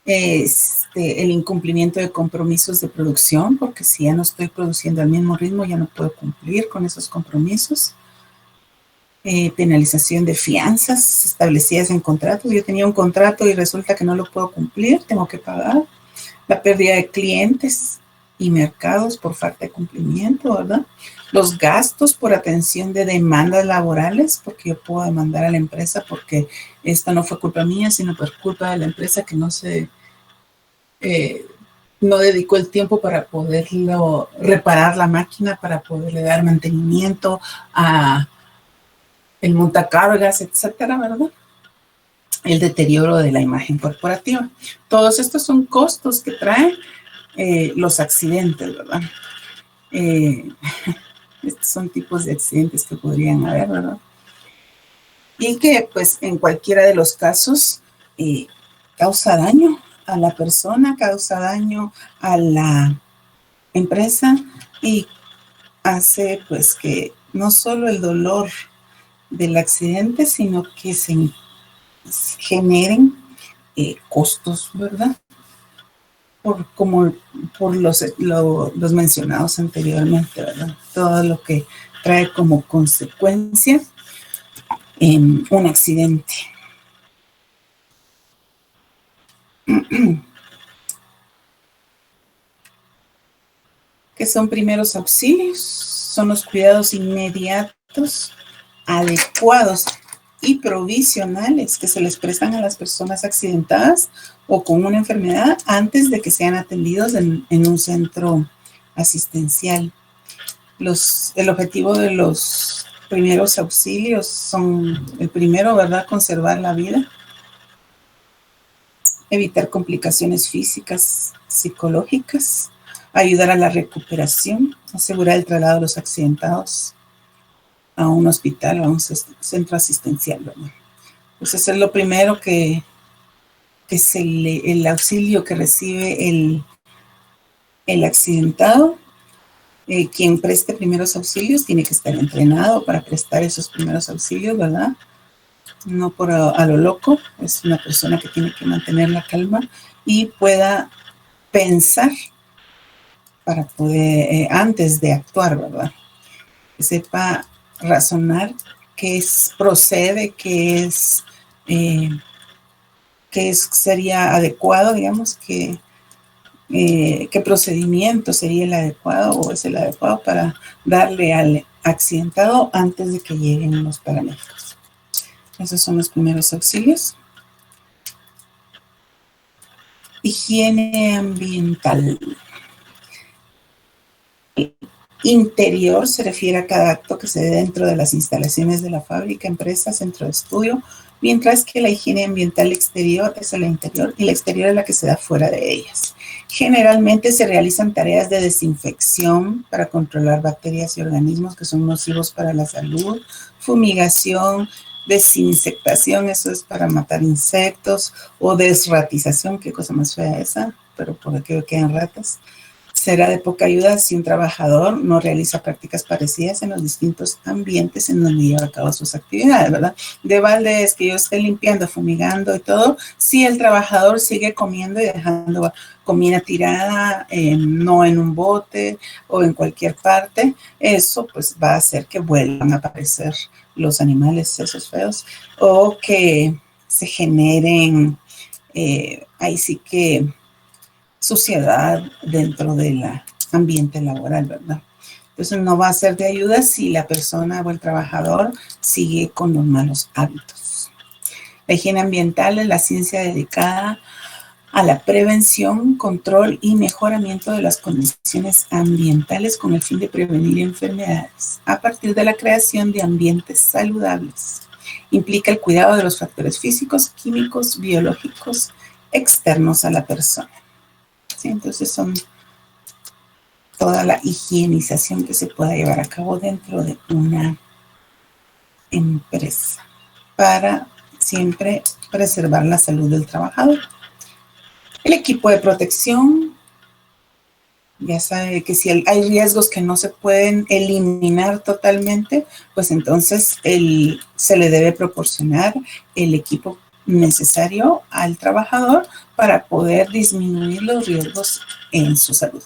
el incumplimiento de compromisos de producción, porque si ya no estoy produciendo al mismo ritmo, ya no puedo cumplir con esos compromisos. Penalización de fianzas establecidas en contratos. Yo tenía un contrato y resulta que no lo puedo cumplir, tengo que pagar. La pérdida de clientes y mercados por falta de cumplimiento, ¿verdad? Los gastos por atención de demandas laborales, porque yo puedo demandar a la empresa porque esta no fue culpa mía, sino por culpa de la empresa que no dedicó el tiempo para poderlo reparar la máquina, para poderle dar mantenimiento a el montacargas, etcétera, ¿verdad? El deterioro de la imagen corporativa. Todos estos son costos que traen los accidentes, ¿verdad? Estos son tipos de accidentes que podrían haber, ¿verdad? Y que, pues, en cualquiera de los casos causa daño a la persona, causa daño a la empresa y hace, pues, que no solo el dolor del accidente, sino que se generen costos, ¿verdad? Por los mencionados anteriormente, ¿verdad? Todo lo que trae como consecuencia un accidente. ¿Qué son primeros auxilios? Son los cuidados inmediatos, adecuados y provisionales que se les prestan a las personas accidentadas o con una enfermedad antes de que sean atendidos en un centro asistencial. El objetivo de los primeros auxilios son, el primero, ¿verdad?, conservar la vida, evitar complicaciones físicas, psicológicas, ayudar a la recuperación, asegurar el traslado de los accidentados a un hospital o a un centro asistencial, ¿verdad? Pues eso es lo primero que el auxilio que recibe el accidentado. Quien preste primeros auxilios tiene que estar entrenado para prestar esos primeros auxilios, ¿verdad? No a lo loco, es una persona que tiene que mantener la calma y pueda pensar para poder, antes de actuar, ¿verdad? Que sepa razonar qué procede, qué sería adecuado, digamos, qué procedimiento sería el adecuado o es el adecuado para darle al accidentado antes de que lleguen los paramédicos. Esos son los primeros auxilios. Higiene ambiental. Interior se refiere a cada acto que se dé dentro de las instalaciones de la fábrica, empresa, centro de estudio, mientras que la higiene ambiental exterior es la interior y la exterior es la que se da fuera de ellas. Generalmente se realizan tareas de desinfección para controlar bacterias y organismos que son nocivos para la salud, fumigación, desinsectación, eso es para matar insectos, o desratización, qué cosa más fea esa, pero por aquello quedan ratas. Será de poca ayuda si un trabajador no realiza prácticas parecidas en los distintos ambientes en donde lleva a cabo sus actividades, ¿verdad? De balde es que yo esté limpiando, fumigando y todo, si el trabajador sigue comiendo y dejando comida tirada, no en un bote o en cualquier parte, eso pues va a hacer que vuelvan a aparecer los animales esos feos o que se generen, ahí sí que suciedad dentro del ambiente laboral, ¿verdad? Entonces no va a ser de ayuda si la persona o el trabajador sigue con los malos hábitos. La higiene ambiental es la ciencia dedicada a la prevención, control y mejoramiento de las condiciones ambientales con el fin de prevenir enfermedades a partir de la creación de ambientes saludables. Implica el cuidado de los factores físicos, químicos, biológicos externos a la persona. ¿Sí? Entonces son toda la higienización que se pueda llevar a cabo dentro de una empresa para siempre preservar la salud del trabajador. El equipo de protección, ya sabe que si hay riesgos que no se pueden eliminar totalmente, pues entonces se le debe proporcionar el equipo necesario al trabajador para poder disminuir los riesgos en su salud.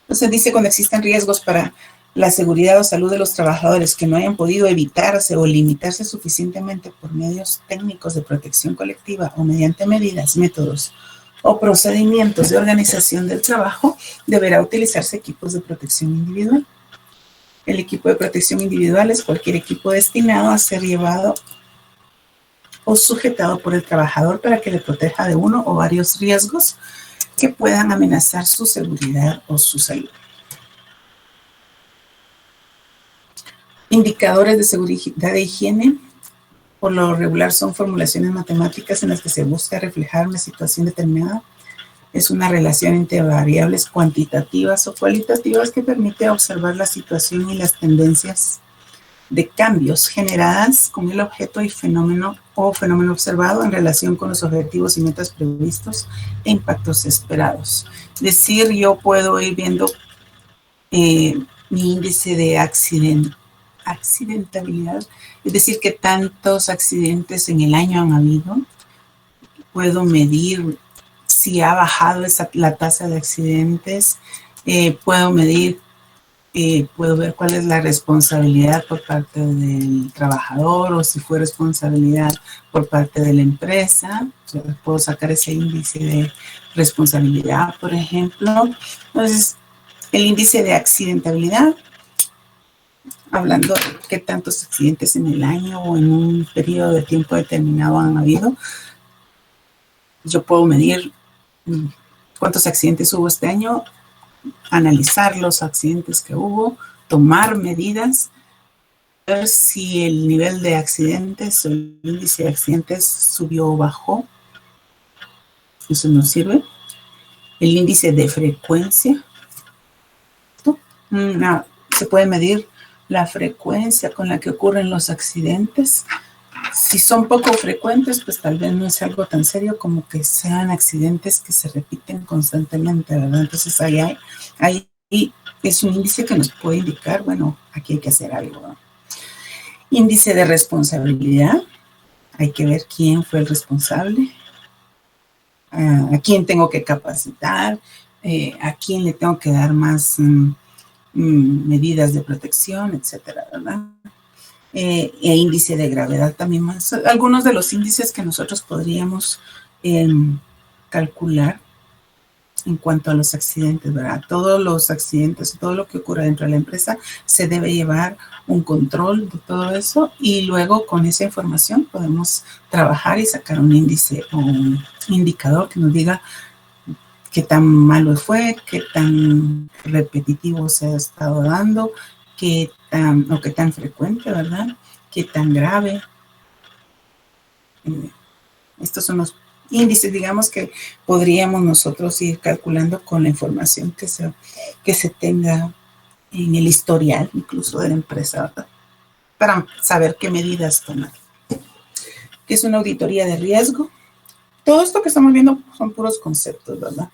Entonces dice, cuando existen riesgos para la seguridad o salud de los trabajadores que no hayan podido evitarse o limitarse suficientemente por medios técnicos de protección colectiva o mediante medidas, métodos o procedimientos de organización del trabajo, deberá utilizarse equipos de protección individual. El equipo de protección individual es cualquier equipo destinado a ser llevado o sujetado por el trabajador para que le proteja de uno o varios riesgos que puedan amenazar su seguridad o su salud. Indicadores de seguridad e higiene. Por lo regular son formulaciones matemáticas en las que se busca reflejar una situación determinada Es una relación entre variables cuantitativas o cualitativas que permite observar la situación y las tendencias de cambios generadas con el objeto y fenómeno observado en relación con los objetivos y metas previstos e impactos esperados. Es decir, yo puedo ir viendo mi índice de accidentabilidad, es decir, que tantos accidentes en el año han habido. Puedo medir si ha bajado la tasa de accidentes, puedo medir, puedo ver cuál es la responsabilidad por parte del trabajador o si fue responsabilidad por parte de la empresa. Puedo sacar ese índice de responsabilidad, por ejemplo. Entonces, el índice de accidentabilidad, hablando de qué tantos accidentes en el año o en un periodo de tiempo determinado han habido, yo puedo medir cuántos accidentes hubo este año, analizar los accidentes que hubo, tomar medidas, ver si el nivel de accidentes o el índice de accidentes subió o bajó. Eso nos sirve. El índice de frecuencia. Se puede medir la frecuencia con la que ocurren los accidentes. Si son poco frecuentes, pues tal vez no es algo tan serio como que sean accidentes que se repiten constantemente, ¿verdad? Entonces ahí es un índice que nos puede indicar, bueno, aquí hay que hacer algo, ¿no? Índice de responsabilidad. Hay que ver quién fue el responsable, a quién tengo que capacitar, a quién le tengo que dar más medidas de protección, etcétera, ¿verdad? E índice de gravedad también más. Algunos de los índices que nosotros podríamos calcular en cuanto a los accidentes, ¿verdad? Todos los accidentes, todo lo que ocurre dentro de la empresa, se debe llevar un control de todo eso y luego con esa información podemos trabajar y sacar un índice o un indicador que nos diga qué tan malo fue, qué tan repetitivo se ha estado dando, qué tan frecuente, ¿verdad? Qué tan grave. Estos son los índices, digamos, que podríamos nosotros ir calculando con la información que se tenga en el historial, incluso de la empresa, ¿verdad? Para saber qué medidas tomar. ¿Qué es una auditoría de riesgo? Todo esto que estamos viendo son puros conceptos, ¿verdad?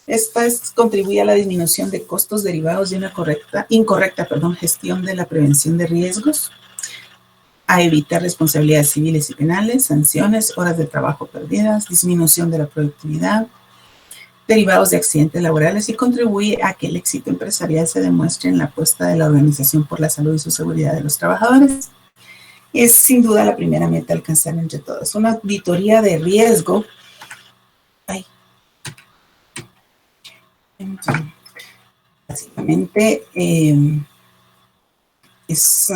Esta contribuye a la disminución de costos derivados de una incorrecta gestión de la prevención de riesgos, a evitar responsabilidades civiles y penales, sanciones, horas de trabajo perdidas, disminución de la productividad, derivados de accidentes laborales y contribuye a que el éxito empresarial se demuestre en la apuesta de la organización por la salud y su seguridad de los trabajadores. Es sin duda la primera meta a alcanzar entre todos. Una auditoría de riesgo. Básicamente es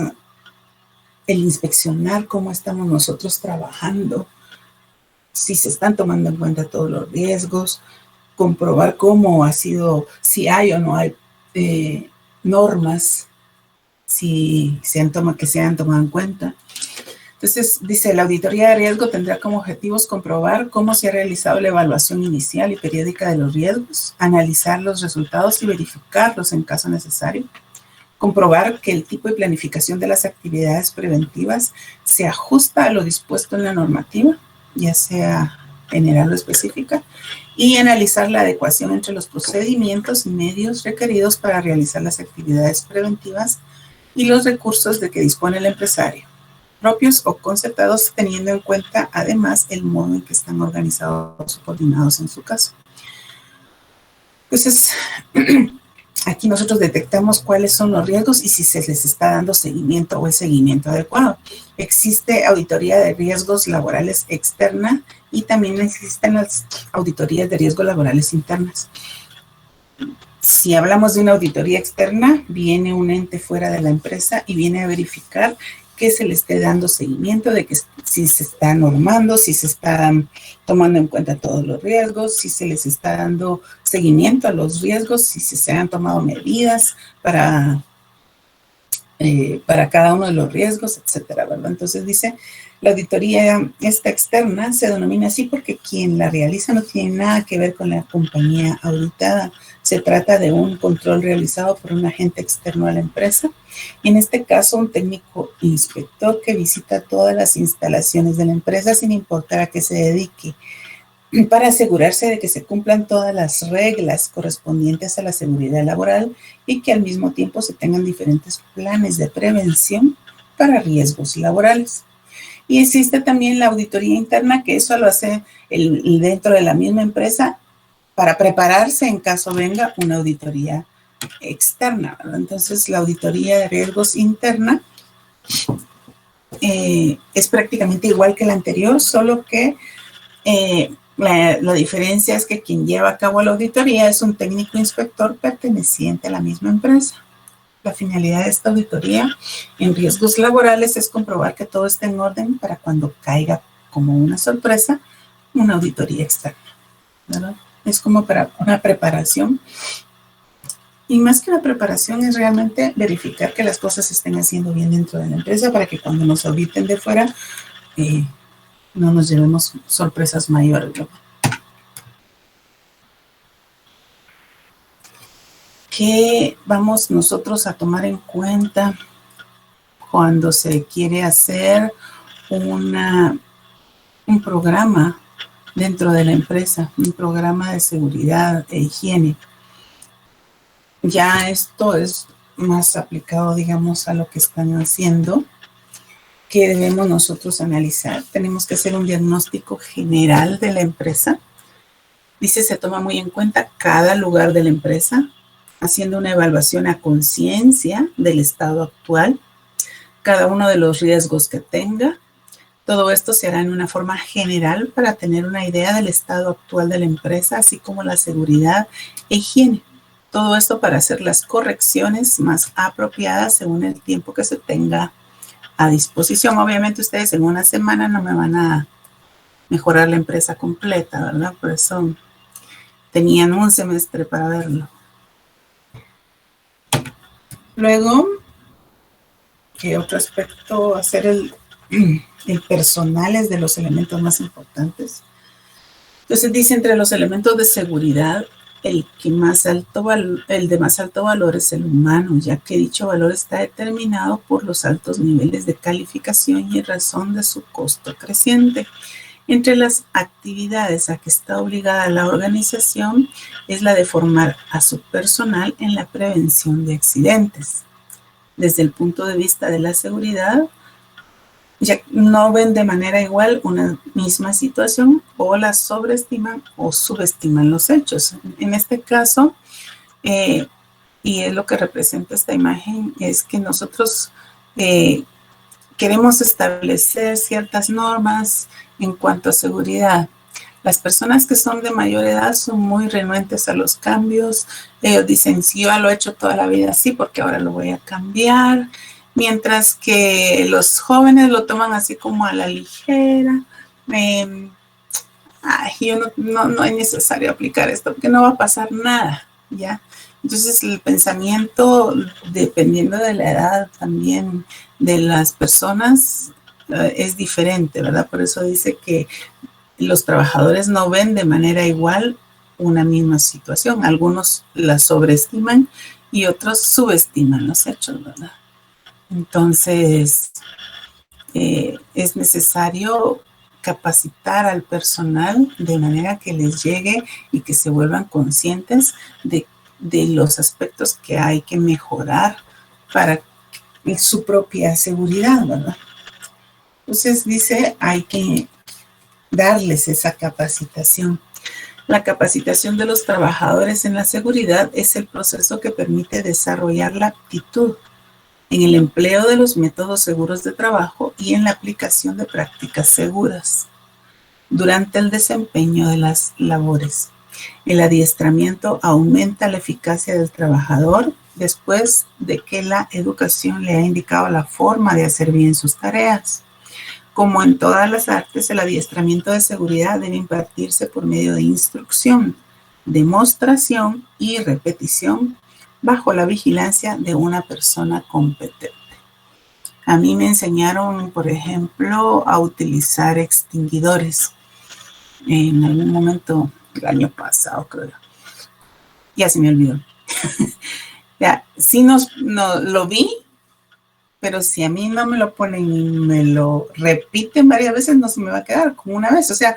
el inspeccionar cómo estamos nosotros trabajando, si se están tomando en cuenta todos los riesgos, comprobar cómo ha sido, si hay o no hay normas, si se han tomado en cuenta. Entonces, dice, la auditoría de riesgo tendrá como objetivos comprobar cómo se ha realizado la evaluación inicial y periódica de los riesgos, analizar los resultados y verificarlos en caso necesario, comprobar que el tipo de planificación de las actividades preventivas se ajusta a lo dispuesto en la normativa, ya sea general o específica, y analizar la adecuación entre los procedimientos y medios requeridos para realizar las actividades preventivas y los recursos de que dispone el empresario, propios o concertados, teniendo en cuenta además el modo en que están organizados o coordinados en su caso. Entonces, aquí nosotros detectamos cuáles son los riesgos y si se les está dando seguimiento o el seguimiento adecuado. Existe auditoría de riesgos laborales externa y también existen las auditorías de riesgos laborales internas. Si hablamos de una auditoría externa, viene un ente fuera de la empresa y viene a verificar que se le esté dando seguimiento, de que si se está normando, si se están tomando en cuenta todos los riesgos, si se les está dando seguimiento a los riesgos, si se han tomado medidas para cada uno de los riesgos, etcétera, ¿verdad? Entonces dice, La auditoría esta externa se denomina así porque quien la realiza no tiene nada que ver con la compañía auditada. Se trata de un control realizado por un agente externo a la empresa. En este caso, un técnico inspector que visita todas las instalaciones de la empresa sin importar a qué se dedique, para asegurarse de que se cumplan todas las reglas correspondientes a la seguridad laboral y que al mismo tiempo se tengan diferentes planes de prevención para riesgos laborales. Y existe también la auditoría interna, que eso lo hace dentro de la misma empresa para prepararse en caso venga una auditoría externa, ¿verdad? Entonces, la auditoría de riesgos interna es prácticamente igual que la anterior, solo que la diferencia es que quien lleva a cabo la auditoría es un técnico inspector perteneciente a la misma empresa. La finalidad de esta auditoría en riesgos laborales es comprobar que todo esté en orden para cuando caiga como una sorpresa una auditoría externa, ¿verdad? Es como para una preparación. Y más que una preparación es realmente verificar que las cosas se estén haciendo bien dentro de la empresa para que cuando nos auditen de fuera no nos llevemos sorpresas mayores, ¿no? ¿Qué vamos nosotros a tomar en cuenta cuando se quiere hacer un programa dentro de la empresa, un programa de seguridad e higiene? Ya esto es más aplicado, digamos, a lo que están haciendo. ¿Qué debemos nosotros analizar? Tenemos que hacer un diagnóstico general de la empresa. Dice, se toma muy en cuenta cada lugar de la empresa, haciendo una evaluación a conciencia del estado actual, cada uno de los riesgos que tenga. Todo esto se hará en una forma general para tener una idea del estado actual de la empresa, así como la seguridad e higiene. Todo esto para hacer las correcciones más apropiadas según el tiempo que se tenga a disposición. Obviamente ustedes en una semana no me van a mejorar la empresa completa, ¿verdad? Por eso tenían un semestre para verlo. Luego, ¿qué otro aspecto? Hacer el personal es de los elementos más importantes. Entonces dice, entre los elementos de seguridad, el de más alto valor es el humano, ya que dicho valor está determinado por los altos niveles de calificación y razón de su costo creciente. Entre las actividades a que está obligada la organización es la de formar a su personal en la prevención de accidentes. Desde el punto de vista de la seguridad, ya no ven de manera igual una misma situación, o la sobreestiman o subestiman los hechos. En este caso, y es lo que representa esta imagen, es que nosotros queremos establecer ciertas normas en cuanto a seguridad. Las personas que son de mayor edad son muy renuentes a los cambios. Ellos dicen, si yo lo he hecho toda la vida así, porque ahora lo voy a cambiar. Mientras que los jóvenes lo toman así como a la ligera. No es necesario aplicar esto, porque no va a pasar nada, ¿ya? Entonces, el pensamiento, dependiendo de la edad también de las personas, es diferente, ¿verdad? Por eso dice que los trabajadores no ven de manera igual una misma situación. Algunos la sobreestiman y otros subestiman los hechos, ¿verdad? Entonces, es necesario capacitar al personal de manera que les llegue y que se vuelvan conscientes de los aspectos que hay que mejorar para su propia seguridad, ¿verdad? Entonces dice, hay que darles esa capacitación. La capacitación de los trabajadores en la seguridad es el proceso que permite desarrollar la aptitud en el empleo de los métodos seguros de trabajo y en la aplicación de prácticas seguras durante el desempeño de las labores. El adiestramiento aumenta la eficacia del trabajador después de que la educación le ha indicado la forma de hacer bien sus tareas. Como en todas las artes, el adiestramiento de seguridad debe impartirse por medio de instrucción, demostración y repetición bajo la vigilancia de una persona competente. A mí me enseñaron, por ejemplo, a utilizar extinguidores en algún momento el año pasado, creo. Ya se me olvidó. Ya, sí lo vi, pero si a mí no me lo ponen y me lo repiten varias veces, no se me va a quedar como una vez. O sea,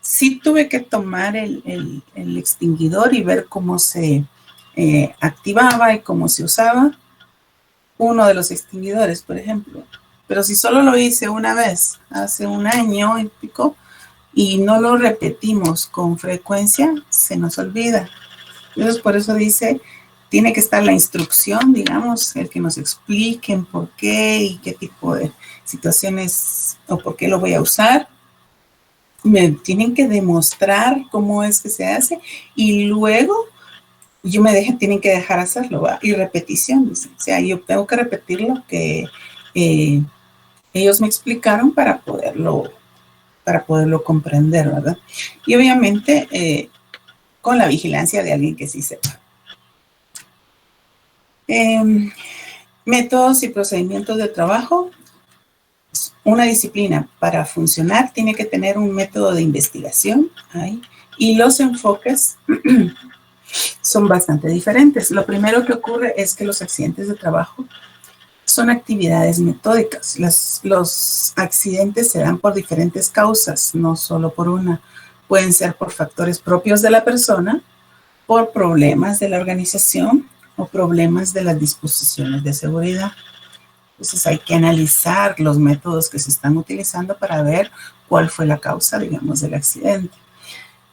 sí tuve que tomar el extinguidor y ver cómo se activaba y cómo se usaba uno de los extinguidores, por ejemplo. Pero si solo lo hice una vez, hace un año y pico, y no lo repetimos con frecuencia, se nos olvida. Entonces, por eso dice, tiene que estar la instrucción, digamos, el que nos expliquen por qué y qué tipo de situaciones o por qué lo voy a usar. Me tienen que demostrar cómo es que se hace y luego tienen que dejar hacerlo, ¿va? Y repetición, dice. O sea, yo tengo que repetir lo que ellos me explicaron para poderlo comprender, ¿verdad? Y obviamente con la vigilancia de alguien que sí sepa. Métodos y procedimientos de trabajo. Una disciplina para funcionar tiene que tener un método de investigación y los enfoques son bastante diferentes. Lo primero que ocurre es que los accidentes de trabajo son actividades metódicas. Los accidentes se dan por diferentes causas, no solo por una. Pueden ser por factores propios de la persona, por problemas de la organización o problemas de las disposiciones de seguridad. Entonces hay que analizar los métodos que se están utilizando para ver cuál fue la causa, digamos, del accidente.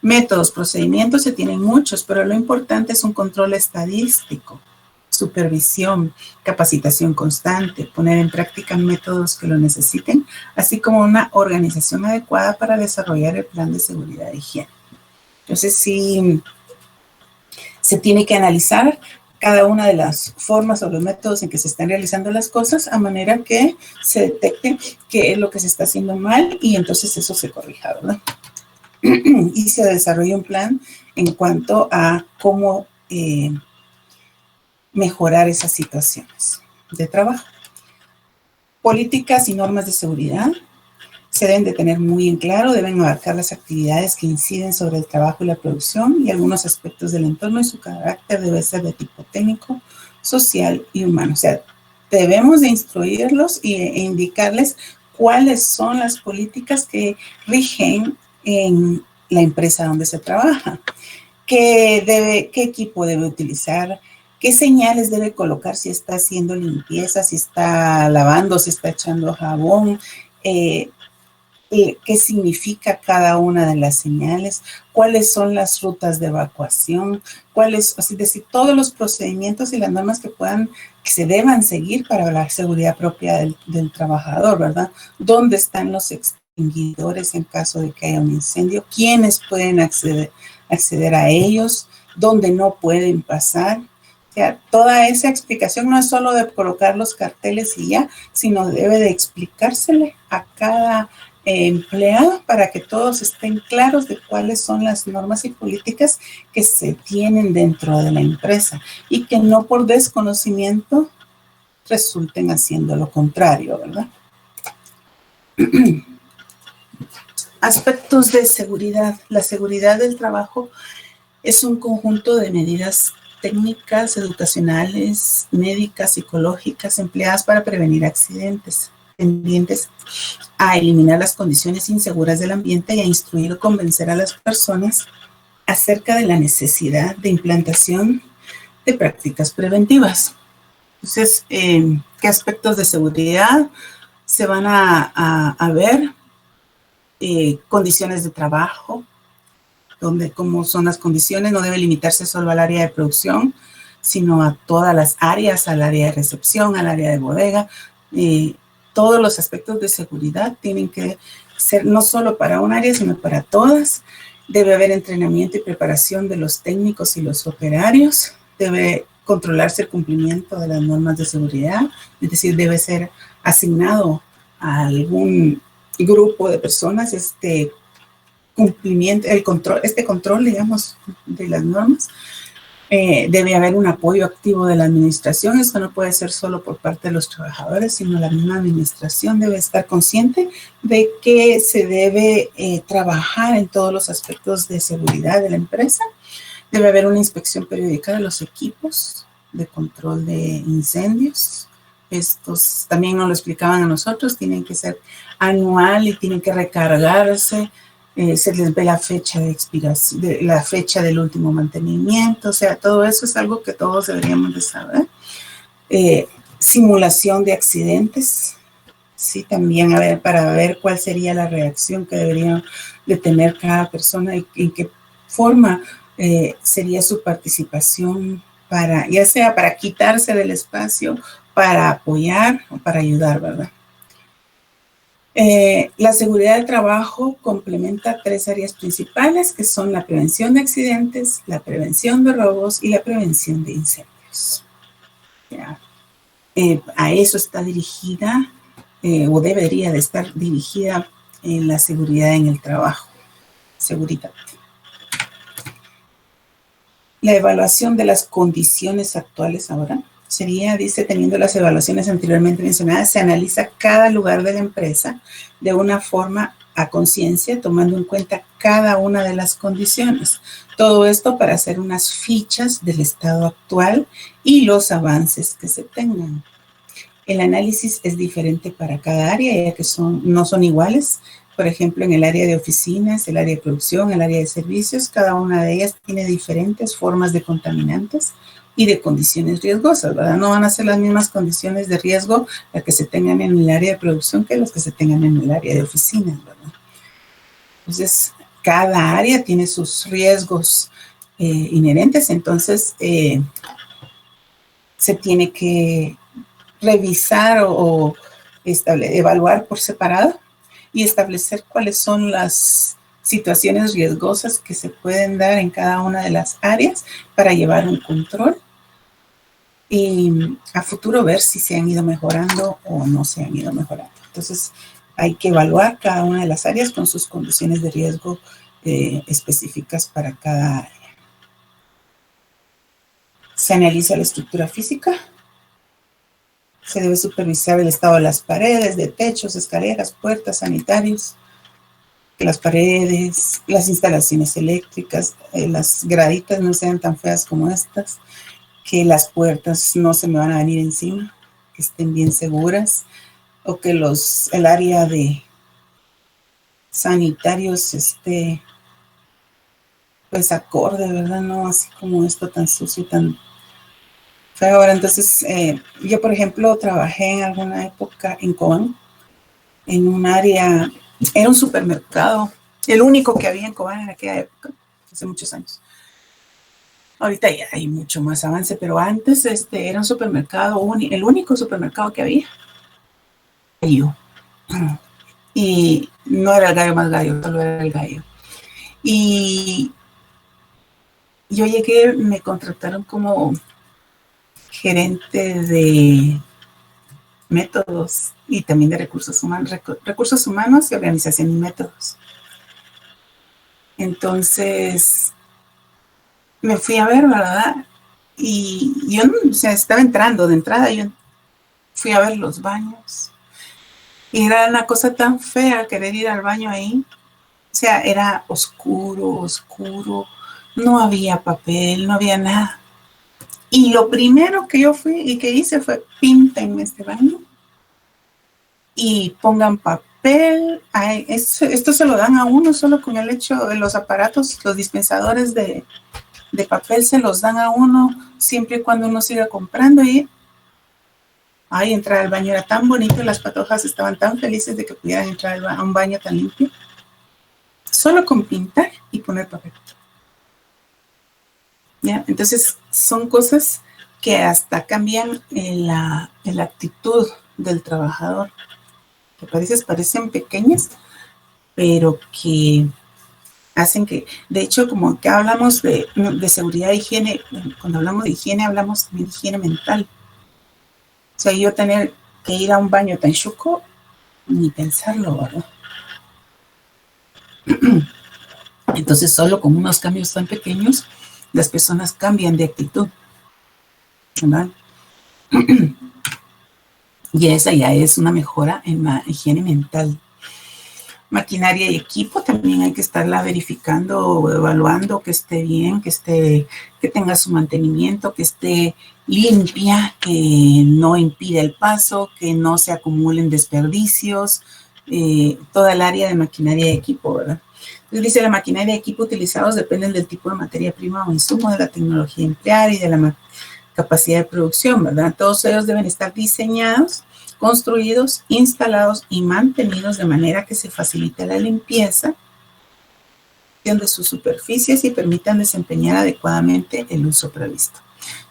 Métodos, procedimientos se tienen muchos, pero lo importante es un control estadístico, supervisión, capacitación constante, poner en práctica métodos que lo necesiten, así como una organización adecuada para desarrollar el plan de seguridad e higiene. Entonces sí, se tiene que analizar cada una de las formas o los métodos en que se están realizando las cosas a manera que se detecte qué es lo que se está haciendo mal y entonces eso se corrija, ¿verdad? Y se desarrolla un plan en cuanto a cómo mejorar esas situaciones de trabajo. Políticas y normas de seguridad se deben de tener muy en claro, deben abarcar las actividades que inciden sobre el trabajo y la producción y algunos aspectos del entorno y su carácter debe ser de tipo técnico, social y humano. O sea, debemos de instruirlos e indicarles cuáles son las políticas que rigen en la empresa donde se trabaja, qué equipo debe utilizar, qué señales debe colocar si está haciendo limpieza, si está lavando, si está echando jabón, qué significa cada una de las señales, cuáles son las rutas de evacuación, es decir, todos los procedimientos y las normas que se deban seguir para la seguridad propia del trabajador, ¿verdad? ¿Dónde están los extinguidores en caso de que haya un incendio? ¿Quiénes pueden acceder a ellos? ¿Dónde no pueden pasar? O sea, toda esa explicación no es solo de colocar los carteles y ya, sino debe de explicársele a cada empleado para que todos estén claros de cuáles son las normas y políticas que se tienen dentro de la empresa y que no por desconocimiento resulten haciendo lo contrario, ¿verdad? Aspectos de seguridad. La seguridad del trabajo es un conjunto de medidas técnicas, educacionales, médicas, psicológicas empleadas para prevenir accidentes, tendientes a eliminar las condiciones inseguras del ambiente y a instruir o convencer a las personas acerca de la necesidad de implantación de prácticas preventivas. Entonces, ¿qué aspectos de seguridad se van a ver? Condiciones de trabajo, cómo son las condiciones, no debe limitarse solo al área de producción, sino a todas las áreas, al área de recepción, al área de bodega. Todos los aspectos de seguridad tienen que ser no solo para un área, sino para todas. Debe haber entrenamiento y preparación de los técnicos y los operarios. Debe controlarse el cumplimiento de las normas de seguridad, es decir, debe ser asignado a algún grupo de personas control, digamos, de las normas. Debe haber un apoyo activo de la administración. Esto no puede ser solo por parte de los trabajadores, sino la misma administración debe estar consciente de que se debe trabajar en todos los aspectos de seguridad de la empresa. Debe haber una inspección periódica de los equipos de control de incendios. Estos también nos lo explicaban a nosotros, tienen que ser anual y tienen que recargarse. Se les ve la fecha de expiración, la fecha del último mantenimiento, o sea, todo eso es algo que todos deberíamos de saber. Simulación de accidentes, sí, también a ver, para ver cuál sería la reacción que debería de tener cada persona y en qué forma sería su participación para, ya sea para quitarse del espacio, para apoyar o para ayudar, ¿verdad? La seguridad del trabajo complementa 3 áreas principales, que son la prevención de accidentes, la prevención de robos y la prevención de incendios. A eso está dirigida o debería de estar dirigida la seguridad en el trabajo. Seguridad. La evaluación de las condiciones actuales ahora sería, dice, teniendo las evaluaciones anteriormente mencionadas, se analiza cada lugar de la empresa de una forma a conciencia, tomando en cuenta cada una de las condiciones. Todo esto para hacer unas fichas del estado actual y los avances que se tengan. El análisis es diferente para cada área, ya que no son iguales. Por ejemplo, en el área de oficinas, el área de producción, el área de servicios, cada una de ellas tiene diferentes formas de contaminantes y de condiciones riesgosas, ¿verdad? No van a ser las mismas condiciones de riesgo las que se tengan en el área de producción que las que se tengan en el área de oficinas, ¿verdad? Entonces, cada área tiene sus riesgos inherentes, entonces se tiene que revisar o evaluar por separado y establecer cuáles son las situaciones riesgosas que se pueden dar en cada una de las áreas para llevar un control y a futuro ver si se han ido mejorando o no se han ido mejorando. Entonces, hay que evaluar cada una de las áreas con sus condiciones de riesgo específicas para cada área. Se analiza la estructura física. Se debe supervisar el estado de las paredes, de techos, escaleras, puertas, sanitarios, que las paredes, las instalaciones eléctricas, las graditas no sean tan feas como estas, que las puertas no se me van a venir encima, que estén bien seguras, o que el área de sanitarios esté pues acorde, ¿verdad? No así como esto tan sucio, tan feo. Ahora, entonces, yo por ejemplo trabajé en alguna época en Cobán, en un área, era un supermercado, el único que había en Cobán en aquella época, hace muchos años. Ahorita ya hay mucho más avance, pero antes era un supermercado, el único supermercado que había. Gallo. Y no era el gallo más gallo, solo era el gallo. Y yo llegué, me contrataron como gerente de métodos y también de recursos humanos y organización y métodos. Entonces, me fui a ver, ¿verdad? Y yo, o sea, estaba entrando, de entrada yo fui a ver los baños. Y era una cosa tan fea querer ir al baño ahí. O sea, era oscuro, no había papel, no había nada. Y lo primero que yo fui y que hice fue pinten este baño y pongan papel. Esto se lo dan a uno solo con el hecho de los aparatos, los dispensadores de papel se los dan a uno siempre y cuando uno siga comprando. Y entrar al baño era tan bonito, las patojas estaban tan felices de que pudieran entrar a un baño tan limpio, solo con pintar y poner papel. ¿Ya? Entonces son cosas que hasta cambian la actitud del trabajador, que a veces parecen pequeñas, pero que hacen que, de hecho, como que hablamos de seguridad e higiene, cuando hablamos de higiene hablamos también de higiene mental. O sea, yo tener que ir a un baño tan chuco, ni pensarlo, ¿verdad? Entonces, solo con unos cambios tan pequeños las personas cambian de actitud, ¿verdad? Y esa ya es una mejora en la higiene mental. Maquinaria y equipo también hay que estarla verificando o evaluando que esté bien, que tenga su mantenimiento, que esté limpia, que no impida el paso, que no se acumulen desperdicios, toda el área de maquinaria y equipo, ¿verdad? Entonces dice, la maquinaria y equipo utilizados dependen del tipo de materia prima o insumo, de la tecnología empleada y de la capacidad de producción, ¿verdad? Todos ellos deben estar diseñados, construidos, instalados y mantenidos de manera que se facilite la limpieza de sus superficies y permitan desempeñar adecuadamente el uso previsto.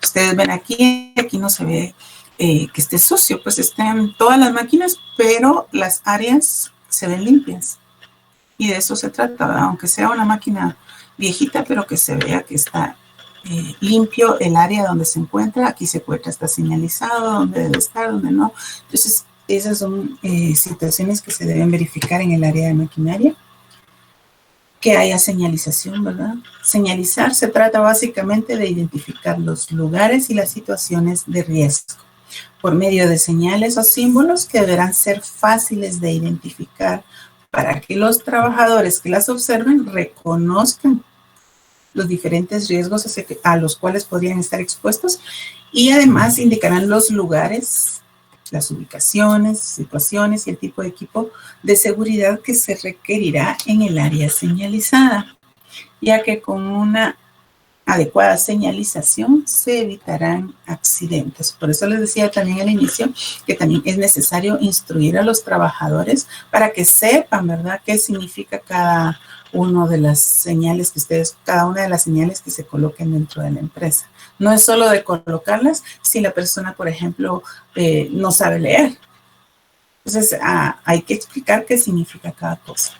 Ustedes ven aquí no se ve que esté sucio, pues están todas las máquinas, pero las áreas se ven limpias. Y de eso se trata, ¿verdad? Aunque sea una máquina viejita, pero que se vea que está limpio el área donde se encuentra. Aquí se encuentra, está señalizado, donde debe estar, donde no. Entonces, esas son situaciones que se deben verificar en el área de maquinaria. Que haya señalización, ¿verdad? Señalizar se trata básicamente de identificar los lugares y las situaciones de riesgo por medio de señales o símbolos que deberán ser fáciles de identificar para que los trabajadores que las observen reconozcan los diferentes riesgos a los cuales podrían estar expuestos y además indicarán los lugares, las ubicaciones, situaciones y el tipo de equipo de seguridad que se requerirá en el área señalizada, ya que con una adecuada señalización se evitarán accidentes. Por eso les decía también al inicio que también es necesario instruir a los trabajadores para que sepan, ¿verdad?, qué significa cada una de las señales que se coloquen dentro de la empresa. No es solo de colocarlas si la persona, por ejemplo, no sabe leer. Entonces, hay que explicar qué significa cada cosa.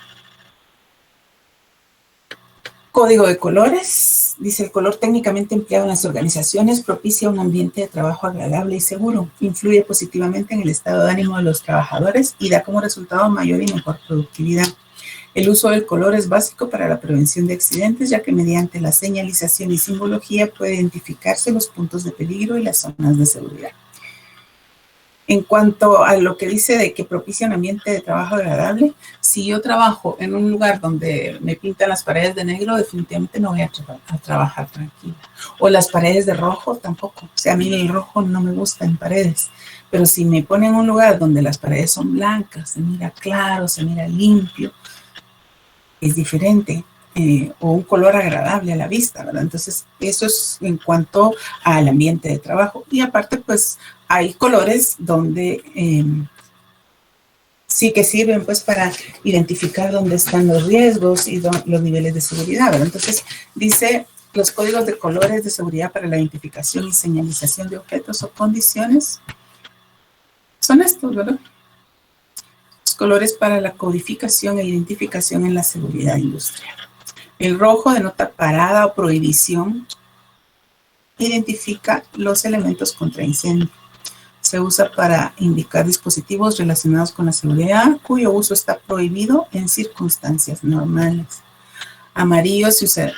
Código de colores. Dice, el color técnicamente empleado en las organizaciones propicia un ambiente de trabajo agradable y seguro. Influye positivamente en el estado de ánimo de los trabajadores y da como resultado mayor y mejor productividad. El uso del color es básico para la prevención de accidentes, ya que mediante la señalización y simbología puede identificarse los puntos de peligro y las zonas de seguridad. En cuanto a lo que dice de que propicia un ambiente de trabajo agradable, si yo trabajo en un lugar donde me pintan las paredes de negro, definitivamente no voy a trabajar tranquila. O las paredes de rojo tampoco. O sea, a mí el rojo no me gusta en paredes. Pero si me ponen en un lugar donde las paredes son blancas, se mira claro, se mira limpio, es diferente. O un color agradable a la vista, ¿verdad? Entonces, eso es en cuanto al ambiente de trabajo. Y aparte, pues, hay colores donde sí que sirven, pues, para identificar dónde están los riesgos y los niveles de seguridad, ¿verdad? Entonces, dice, los códigos de colores de seguridad para la identificación y señalización de objetos o condiciones son estos, ¿verdad? Los colores para la codificación e identificación en la seguridad industrial. El rojo denota parada o prohibición. Identifica los elementos contra incendio. Se usa para indicar dispositivos relacionados con la seguridad cuyo uso está prohibido en circunstancias normales. Amarillo se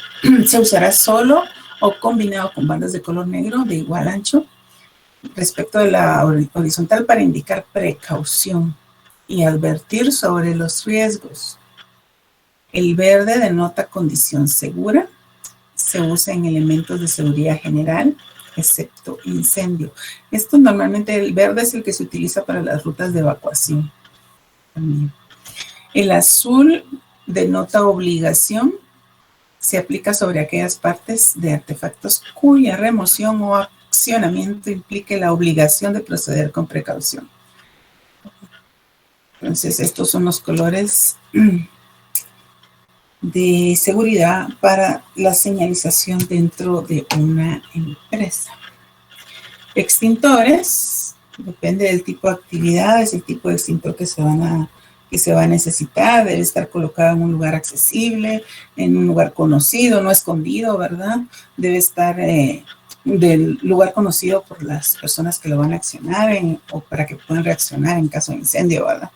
usará solo o combinado con bandas de color negro de igual ancho respecto de la horizontal para indicar precaución y advertir sobre los riesgos. El verde denota condición segura. Se usa en elementos de seguridad general, excepto incendio. Esto normalmente, el verde es el que se utiliza para las rutas de evacuación. También. El azul denota obligación. Se aplica sobre aquellas partes de artefactos cuya remoción o accionamiento implique la obligación de proceder con precaución. Entonces, estos son los colores de seguridad para la señalización dentro de una empresa. Extintores, depende del tipo de actividades, el tipo de extintor que se va a necesitar, debe estar colocado en un lugar accesible, en un lugar conocido, no escondido, ¿verdad? Debe estar del lugar conocido por las personas que lo van a accionar o para que puedan reaccionar en caso de incendio, ¿verdad?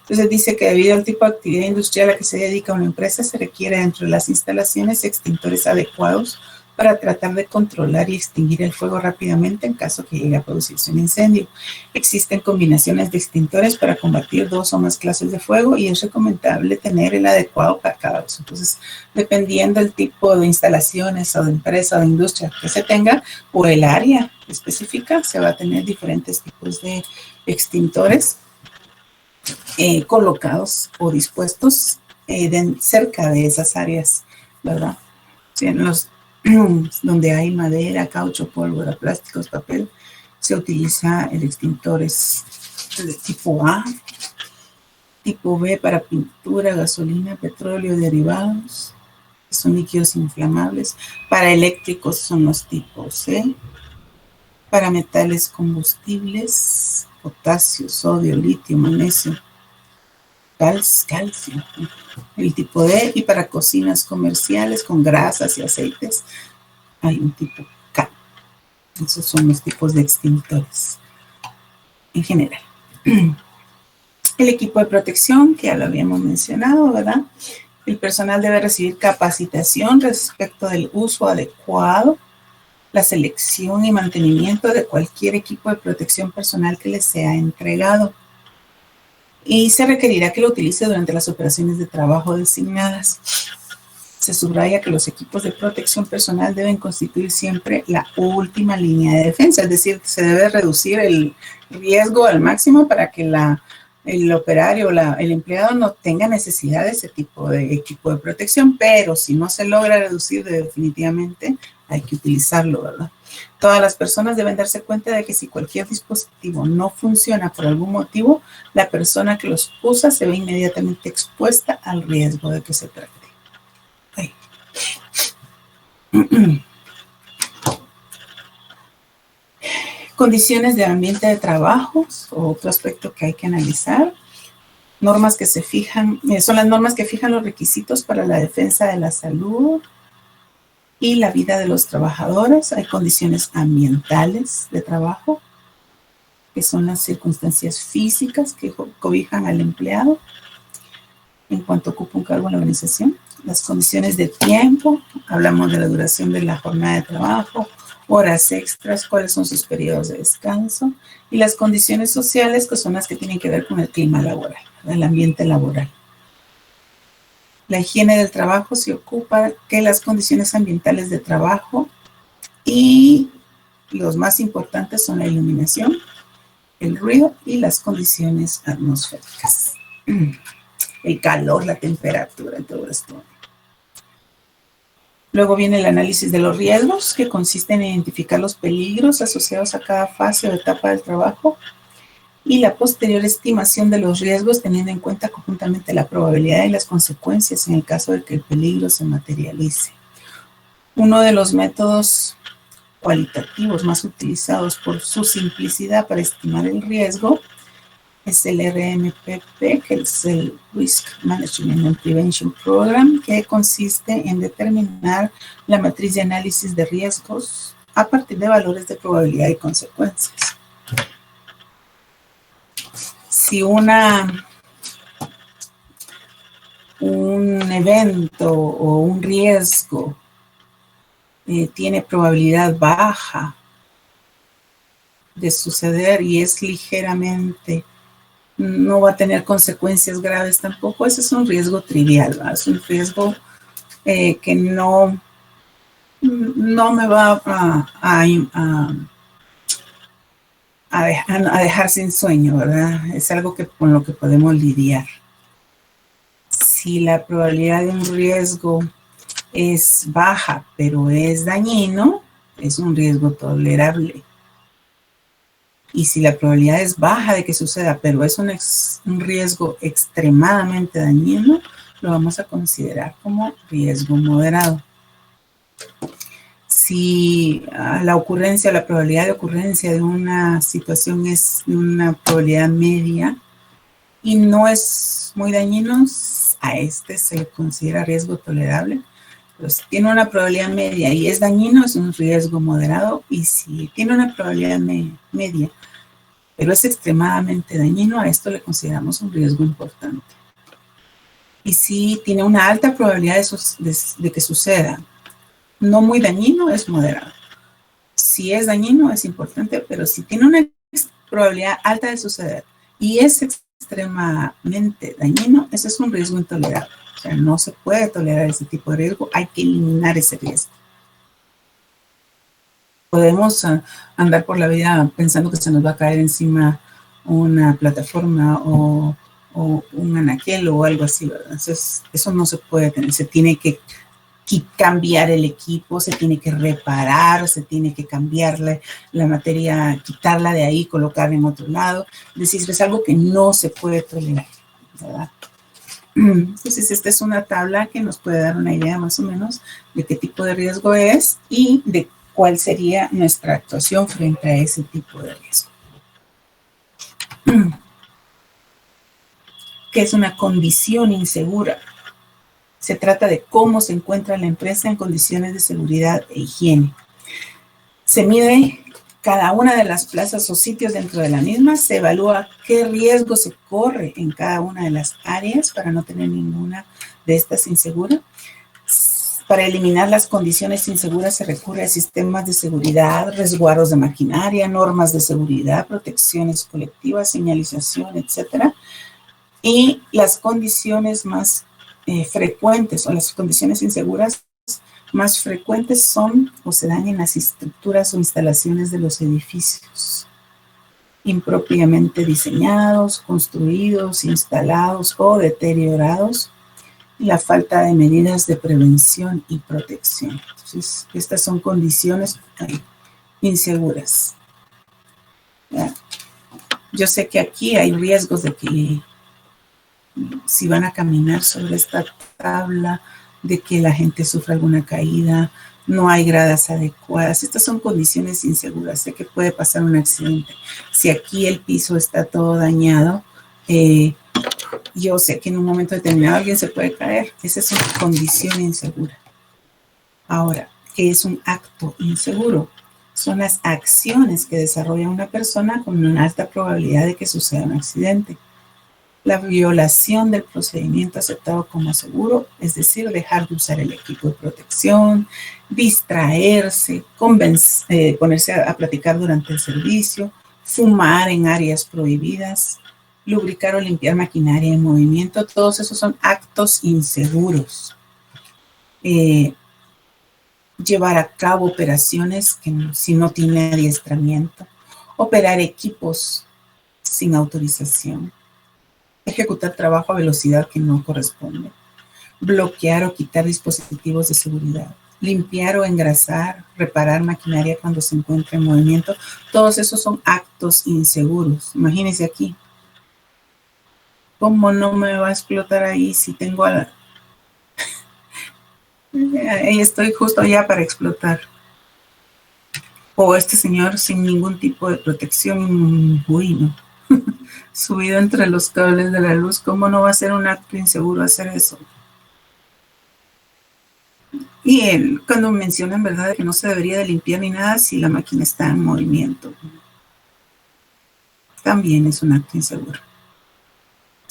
Entonces dice que debido al tipo de actividad industrial a que se dedica una empresa, se requiere dentro de las instalaciones extintores adecuados para tratar de controlar y extinguir el fuego rápidamente en caso que llegue a producirse un incendio. Existen combinaciones de extintores para combatir 2 o más clases de fuego y es recomendable tener el adecuado para cada uso. Entonces, dependiendo del tipo de instalaciones o de empresa o de industria que se tenga o el área específica, se va a tener diferentes tipos de extintores colocados o dispuestos cerca de esas áreas, ¿verdad? Sí, en los donde hay madera, caucho, pólvora, plásticos, papel, se utiliza el extintores de tipo A, tipo B para pintura, gasolina, petróleo, derivados, que son líquidos inflamables. Para eléctricos son los tipos C. Para metales combustibles, potasio, sodio, litio, magnesio, calcio, el tipo D, y para cocinas comerciales con grasas y aceites hay un tipo K. Esos son los tipos de extintores en general. El equipo de protección, que ya lo habíamos mencionado, ¿verdad? El personal debe recibir capacitación respecto del uso adecuado, la selección y mantenimiento de cualquier equipo de protección personal que les sea entregado. Y se requerirá que lo utilice durante las operaciones de trabajo designadas. Se subraya que los equipos de protección personal deben constituir siempre la última línea de defensa, es decir, se debe reducir el riesgo al máximo para que el operario o el empleado no tenga necesidad de ese tipo de equipo de protección, pero si no se logra reducir definitivamente, hay que utilizarlo, ¿verdad? Todas las personas deben darse cuenta de que si cualquier dispositivo no funciona por algún motivo, la persona que los usa se ve inmediatamente expuesta al riesgo de que se trate. Ahí. Condiciones de ambiente de trabajo, otro aspecto que hay que analizar. Normas que se fijan, son las normas que fijan los requisitos para la defensa de la salud y la vida de los trabajadores. Hay condiciones ambientales de trabajo, que son las circunstancias físicas que cobijan al empleado en cuanto ocupa un cargo en la organización. Las condiciones de tiempo, hablamos de la duración de la jornada de trabajo, horas extras, cuáles son sus periodos de descanso, y las condiciones sociales, que son las que tienen que ver con el clima laboral, el ambiente laboral. La higiene del trabajo se ocupa de las condiciones ambientales de trabajo y los más importantes son la iluminación, el ruido y las condiciones atmosféricas. El calor, la temperatura y todo esto. Luego viene el análisis de los riesgos, que consiste en identificar los peligros asociados a cada fase o etapa del trabajo y la posterior estimación de los riesgos, teniendo en cuenta conjuntamente la probabilidad y las consecuencias en el caso de que el peligro se materialice. Uno de los métodos cualitativos más utilizados por su simplicidad para estimar el riesgo es el RMPP, que es el Risk Management and Prevention Program, que consiste en determinar la matriz de análisis de riesgos a partir de valores de probabilidad y consecuencias. Si un evento o un riesgo tiene probabilidad baja de suceder y es ligeramente, no va a tener consecuencias graves tampoco, ese es un riesgo trivial, ¿verdad? Es un riesgo que no me va a dejar sin sueño, ¿verdad? Es algo con lo que podemos lidiar. Si la probabilidad de un riesgo es baja, pero es dañino, es un riesgo tolerable. Y si la probabilidad es baja de que suceda, pero es un riesgo extremadamente dañino, lo vamos a considerar como riesgo moderado. Si la probabilidad de ocurrencia de una situación es una probabilidad media y no es muy dañino, a este se le considera riesgo tolerable. Pero si tiene una probabilidad media y es dañino, es un riesgo moderado. Y si tiene una probabilidad media, pero es extremadamente dañino, a esto le consideramos un riesgo importante. Y si tiene una alta probabilidad de que suceda, No muy dañino, es moderado. Si es dañino, es importante, pero si tiene una probabilidad alta de suceder y es extremadamente dañino, ese es un riesgo intolerable. O sea, no se puede tolerar ese tipo de riesgo, hay que eliminar ese riesgo. Podemos andar por la vida pensando que se nos va a caer encima una plataforma o un anaquel o algo así, ¿verdad? Entonces, eso no se puede tener, se tiene que cambiar el equipo, se tiene que reparar, se tiene que cambiarle la materia, quitarla de ahí, colocarla en otro lado. Es decir, es algo que no se puede tolerar, ¿verdad? Entonces, esta es una tabla que nos puede dar una idea más o menos de qué tipo de riesgo es y de cuál sería nuestra actuación frente a ese tipo de riesgo. ¿Qué es una condición insegura? Se trata de cómo se encuentra la empresa en condiciones de seguridad e higiene. Se mide cada una de las plazas o sitios dentro de la misma, se evalúa qué riesgo se corre en cada una de las áreas para no tener ninguna de estas insegura. Para eliminar las condiciones inseguras se recurre a sistemas de seguridad, resguardos de maquinaria, normas de seguridad, protecciones colectivas, señalización, etc. Y las condiciones más frecuentes o las condiciones inseguras más frecuentes son o se dan en las estructuras o instalaciones de los edificios, impropiamente diseñados, construidos, instalados o deteriorados, y la falta de medidas de prevención y protección. Entonces, estas son condiciones inseguras. ¿Ya? Yo sé que aquí hay riesgos de que si van a caminar sobre esta tabla, de que la gente sufra alguna caída, no hay gradas adecuadas. Estas son condiciones inseguras. Sé que puede pasar un accidente. Si aquí el piso está todo dañado, yo sé que en un momento determinado alguien se puede caer. Esa es una condición insegura. Ahora, ¿qué es un acto inseguro? Son las acciones que desarrolla una persona con una alta probabilidad de que suceda un accidente. La violación del procedimiento aceptado como seguro, es decir, dejar de usar el equipo de protección, distraerse, ponerse a platicar durante el servicio, fumar en áreas prohibidas, lubricar o limpiar maquinaria en movimiento, todos esos son actos inseguros. Llevar a cabo operaciones que si no tiene adiestramiento, operar equipos sin autorización, ejecutar trabajo a velocidad que no corresponde, bloquear o quitar dispositivos de seguridad, limpiar o engrasar, reparar maquinaria cuando se encuentra en movimiento. Todos esos son actos inseguros. Imagínense aquí. ¿Cómo no me va a explotar ahí si tengo a la... Ahí estoy justo ya para explotar. O este señor sin ningún tipo de protección, uy, no. Subido entre los cables de la luz, ¿cómo no va a ser un acto inseguro hacer eso? Y él, cuando menciona en verdad que no se debería de limpiar ni nada si la máquina está en movimiento, también es un acto inseguro.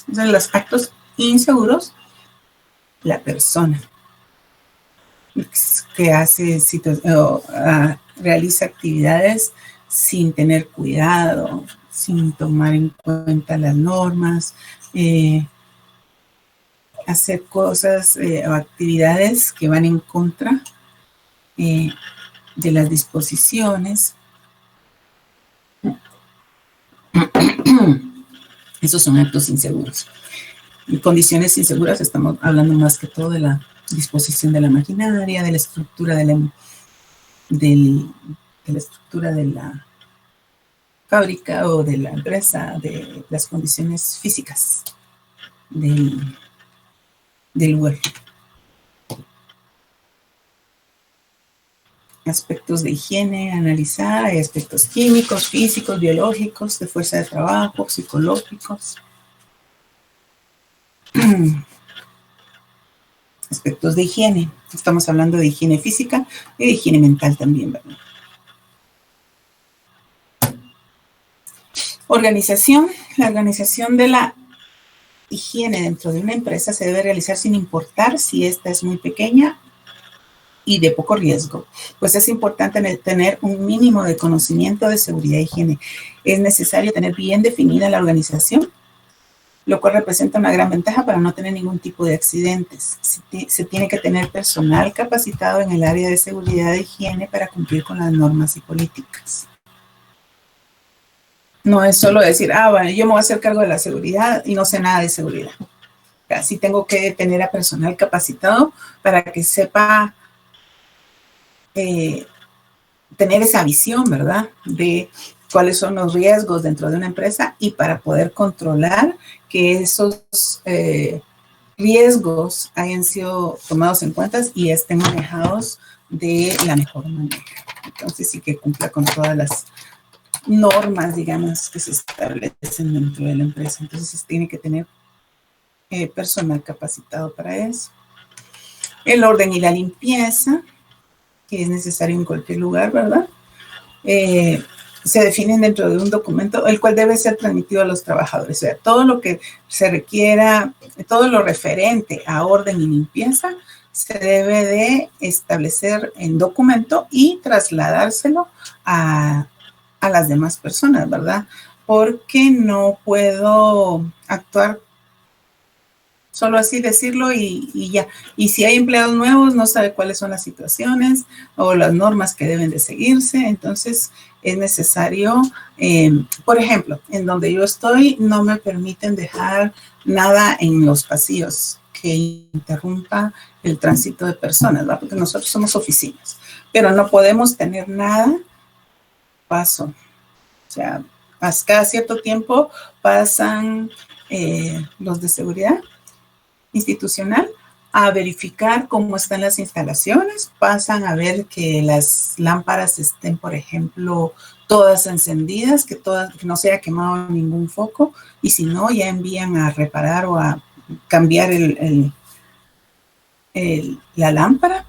Entonces, los actos inseguros, la persona que realiza actividades sin tener cuidado, sin tomar en cuenta las normas, hacer cosas o actividades que van en contra de las disposiciones. Esos son actos inseguros. En condiciones inseguras estamos hablando más que todo de la disposición de la maquinaria, de la estructura de la estructura de la fábrica o de la empresa, de las condiciones físicas del lugar. Aspectos de higiene, analizar, hay aspectos químicos, físicos, biológicos, de fuerza de trabajo, psicológicos. Aspectos de higiene. Estamos hablando de higiene física y de higiene mental también, ¿verdad? Organización. La organización de la higiene dentro de una empresa se debe realizar sin importar si esta es muy pequeña y de poco riesgo, pues es importante tener un mínimo de conocimiento de seguridad e higiene. Es necesario tener bien definida la organización, lo cual representa una gran ventaja para no tener ningún tipo de accidentes. Se tiene que tener personal capacitado en el área de seguridad e higiene para cumplir con las normas y políticas. No es solo decir, bueno, yo me voy a hacer cargo de la seguridad y no sé nada de seguridad. Sí tengo que tener a personal capacitado para que sepa tener esa visión, ¿verdad? De cuáles son los riesgos dentro de una empresa y para poder controlar que esos riesgos hayan sido tomados en cuenta y estén manejados de la mejor manera. Entonces sí que cumpla con todas las normas, digamos, que se establecen dentro de la empresa. Entonces tiene que tener personal capacitado para eso. El orden y la limpieza, que es necesario en cualquier lugar, ¿verdad? Se definen dentro de un documento, el cual debe ser transmitido a los trabajadores. O sea, todo lo que se requiera, todo lo referente a orden y limpieza, se debe de establecer en documento y trasladárselo a las demás personas, ¿verdad? Porque no puedo actuar solo así decirlo y ya. Y si hay empleados nuevos, no sabe cuáles son las situaciones o las normas que deben de seguirse. Entonces, es necesario, por ejemplo, en donde yo estoy, no me permiten dejar nada en los pasillos que interrumpa el tránsito de personas, ¿verdad? Porque nosotros somos oficinas, pero no podemos tener nada paso. O sea, cada cierto tiempo pasan los de seguridad institucional a verificar cómo están las instalaciones, pasan a ver que las lámparas estén, por ejemplo, todas encendidas, que no se haya quemado ningún foco, y si no, ya envían a reparar o a cambiar la lámpara.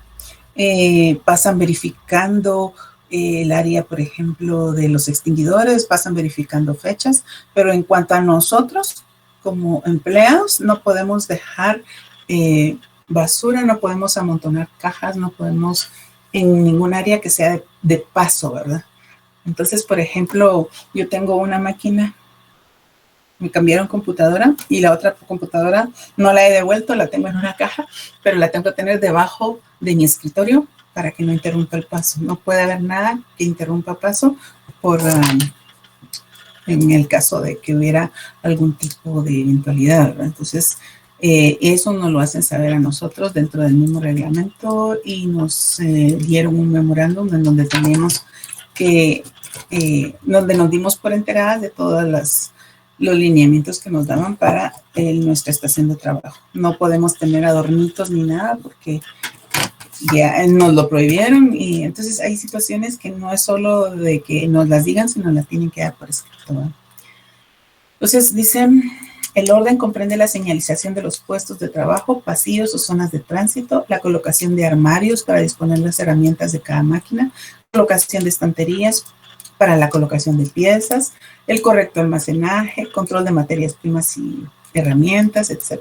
Pasan verificando el área, por ejemplo, de los extinguidores, pasan verificando fechas, pero en cuanto a nosotros, como empleados, no podemos dejar basura, no podemos amontonar cajas, no podemos en ningún área que sea de paso, ¿verdad? Entonces, por ejemplo, yo tengo una máquina, me cambiaron computadora y la otra computadora no la he devuelto, la tengo en una caja, pero la tengo que tener debajo de mi escritorio para que no interrumpa el paso. No puede haber nada que interrumpa paso en el caso de que hubiera algún tipo de eventualidad, ¿verdad? Entonces, eso nos lo hacen saber a nosotros dentro del mismo reglamento y nos dieron un memorándum en donde teníamos donde nos dimos por enteradas de todas los lineamientos que nos daban para nuestra estación de trabajo. No podemos tener adornitos ni nada porque ya nos lo prohibieron y entonces hay situaciones que no es solo de que nos las digan, sino las tienen que dar por escrito, ¿no? Entonces dicen, el orden comprende la señalización de los puestos de trabajo, pasillos o zonas de tránsito, la colocación de armarios para disponer las herramientas de cada máquina, colocación de estanterías para la colocación de piezas, el correcto almacenaje, control de materias primas y herramientas, etc.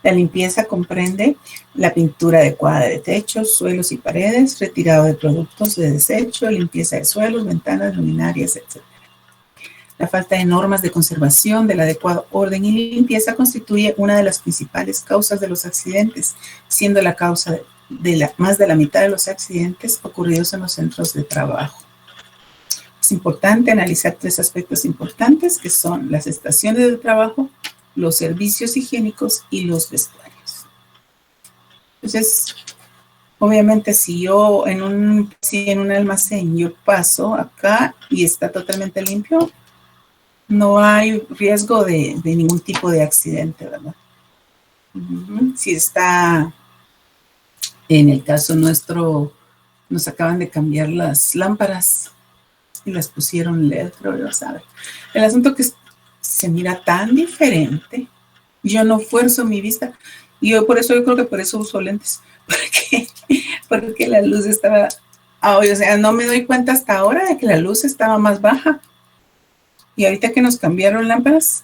La limpieza comprende la pintura adecuada de techos, suelos y paredes, retirado de productos de desecho, limpieza de suelos, ventanas, luminarias, etc. La falta de normas de conservación del adecuado orden y limpieza constituye una de las principales causas de los accidentes, siendo la causa de más de la mitad de los accidentes ocurridos en los centros de trabajo. Es importante analizar tres aspectos importantes que son las estaciones de trabajo, los servicios higiénicos y los vestuarios. Entonces, obviamente si yo en un almacén yo paso acá y está totalmente limpio, no hay riesgo de ningún tipo de accidente, ¿verdad? Si está, en el caso nuestro, nos acaban de cambiar las lámparas y las pusieron LED, pero ya saben. El asunto que se mira tan diferente, yo no fuerzo mi vista, y yo creo que por eso uso lentes, porque la luz estaba, o sea, no me doy cuenta hasta ahora de que la luz estaba más baja. Y ahorita que nos cambiaron lámparas,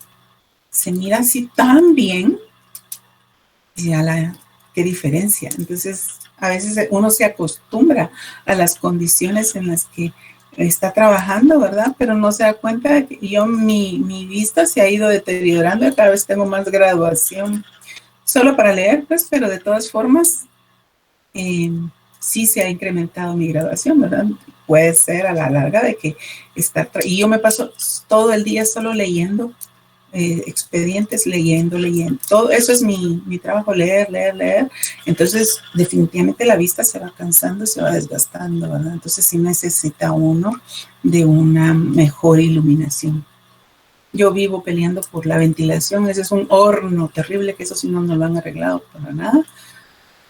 se mira así tan bien. Y qué diferencia. Entonces, A veces uno se acostumbra a las condiciones en las que está trabajando, ¿verdad? Pero no se da cuenta de que mi vista se ha ido deteriorando y cada vez tengo más graduación. Solo para leer, pues, pero de todas formas, sí se ha incrementado mi graduación, ¿verdad? Puede ser a la larga de que y yo me paso todo el día solo leyendo expedientes, leyendo. Todo eso es mi trabajo, leer. Entonces, definitivamente la vista se va cansando, se va desgastando, ¿verdad? Entonces, sí necesita uno de una mejor iluminación. Yo vivo peleando por la ventilación, ese es un horno terrible, que eso sí no lo han arreglado para nada,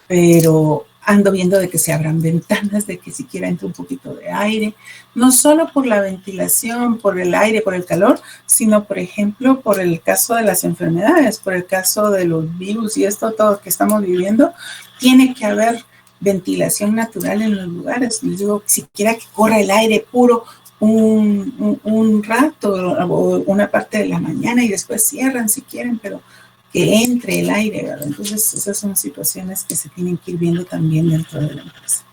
pero ando viendo de que se abran ventanas, de que siquiera entre un poquito de aire, no solo por la ventilación, por el aire, por el calor, sino, por ejemplo, por el caso de las enfermedades, por el caso de los virus y esto todo que estamos viviendo, tiene que haber ventilación natural en los lugares. Les digo, siquiera que corra el aire puro un rato o una parte de la mañana y después cierran si quieren, pero que entre el aire, ¿verdad? Entonces, esas son situaciones que se tienen que ir viendo también dentro de la empresa.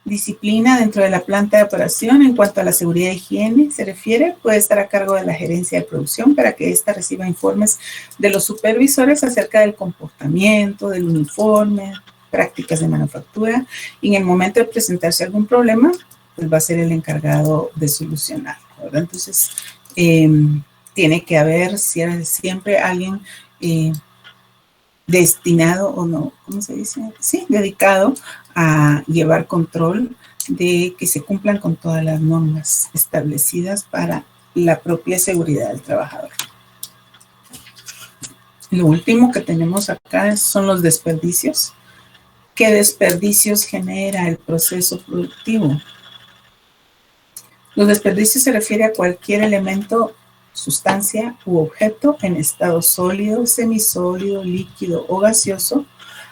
Disciplina dentro de la planta de operación en cuanto a la seguridad e higiene se refiere, puede estar a cargo de la gerencia de producción para que ésta reciba informes de los supervisores acerca del comportamiento, del uniforme, prácticas de manufactura, y en el momento de presentarse algún problema, pues va a ser el encargado de solucionarlo, ¿verdad? Entonces, tiene que haber siempre alguien destinado o no, ¿cómo se dice? Sí, dedicado a llevar control de que se cumplan con todas las normas establecidas para la propia seguridad del trabajador. Lo último que tenemos acá son los desperdicios. ¿Qué desperdicios genera el proceso productivo? Los desperdicios se refiere a cualquier elemento, sustancia u objeto en estado sólido, semisólido, líquido o gaseoso,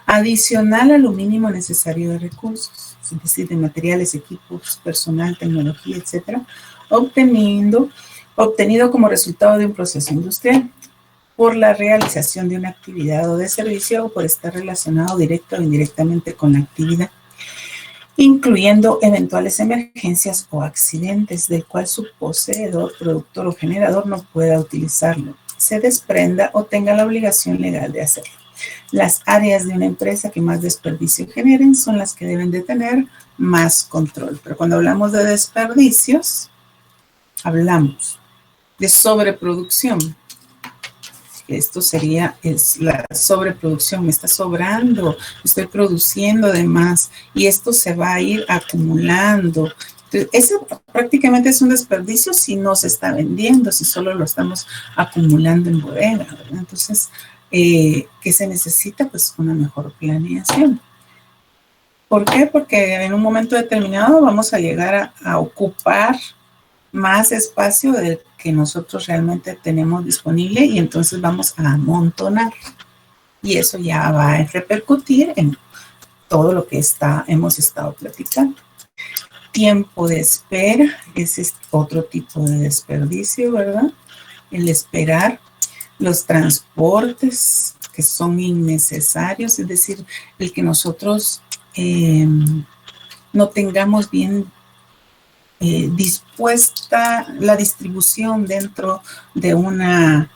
adicional a lo mínimo necesario de recursos, es decir, de materiales, equipos, personal, tecnología, etcétera, obtenido como resultado de un proceso industrial, por la realización de una actividad o de servicio o por estar relacionado directa o indirectamente con la actividad, incluyendo eventuales emergencias o accidentes del cual su poseedor, productor o generador no pueda utilizarlo, se desprenda o tenga la obligación legal de hacerlo. Las áreas de una empresa que más desperdicio generen son las que deben de tener más control. Pero cuando hablamos de desperdicios, hablamos de sobreproducción. Esto sería la sobreproducción, me está sobrando, estoy produciendo de más y esto se va a ir acumulando. Entonces, eso prácticamente es un desperdicio si no se está vendiendo, si solo lo estamos acumulando en bodega, ¿verdad? Entonces, ¿qué se necesita? Pues una mejor planeación. ¿Por qué? Porque en un momento determinado vamos a llegar a ocupar más espacio del que nosotros realmente tenemos disponible y entonces vamos a amontonar y eso ya va a repercutir en todo lo que hemos estado platicando. Tiempo de espera, ese es otro tipo de desperdicio, ¿verdad? El esperar, los transportes que son innecesarios, es decir, el que nosotros no tengamos bien dispuesta la distribución dentro de un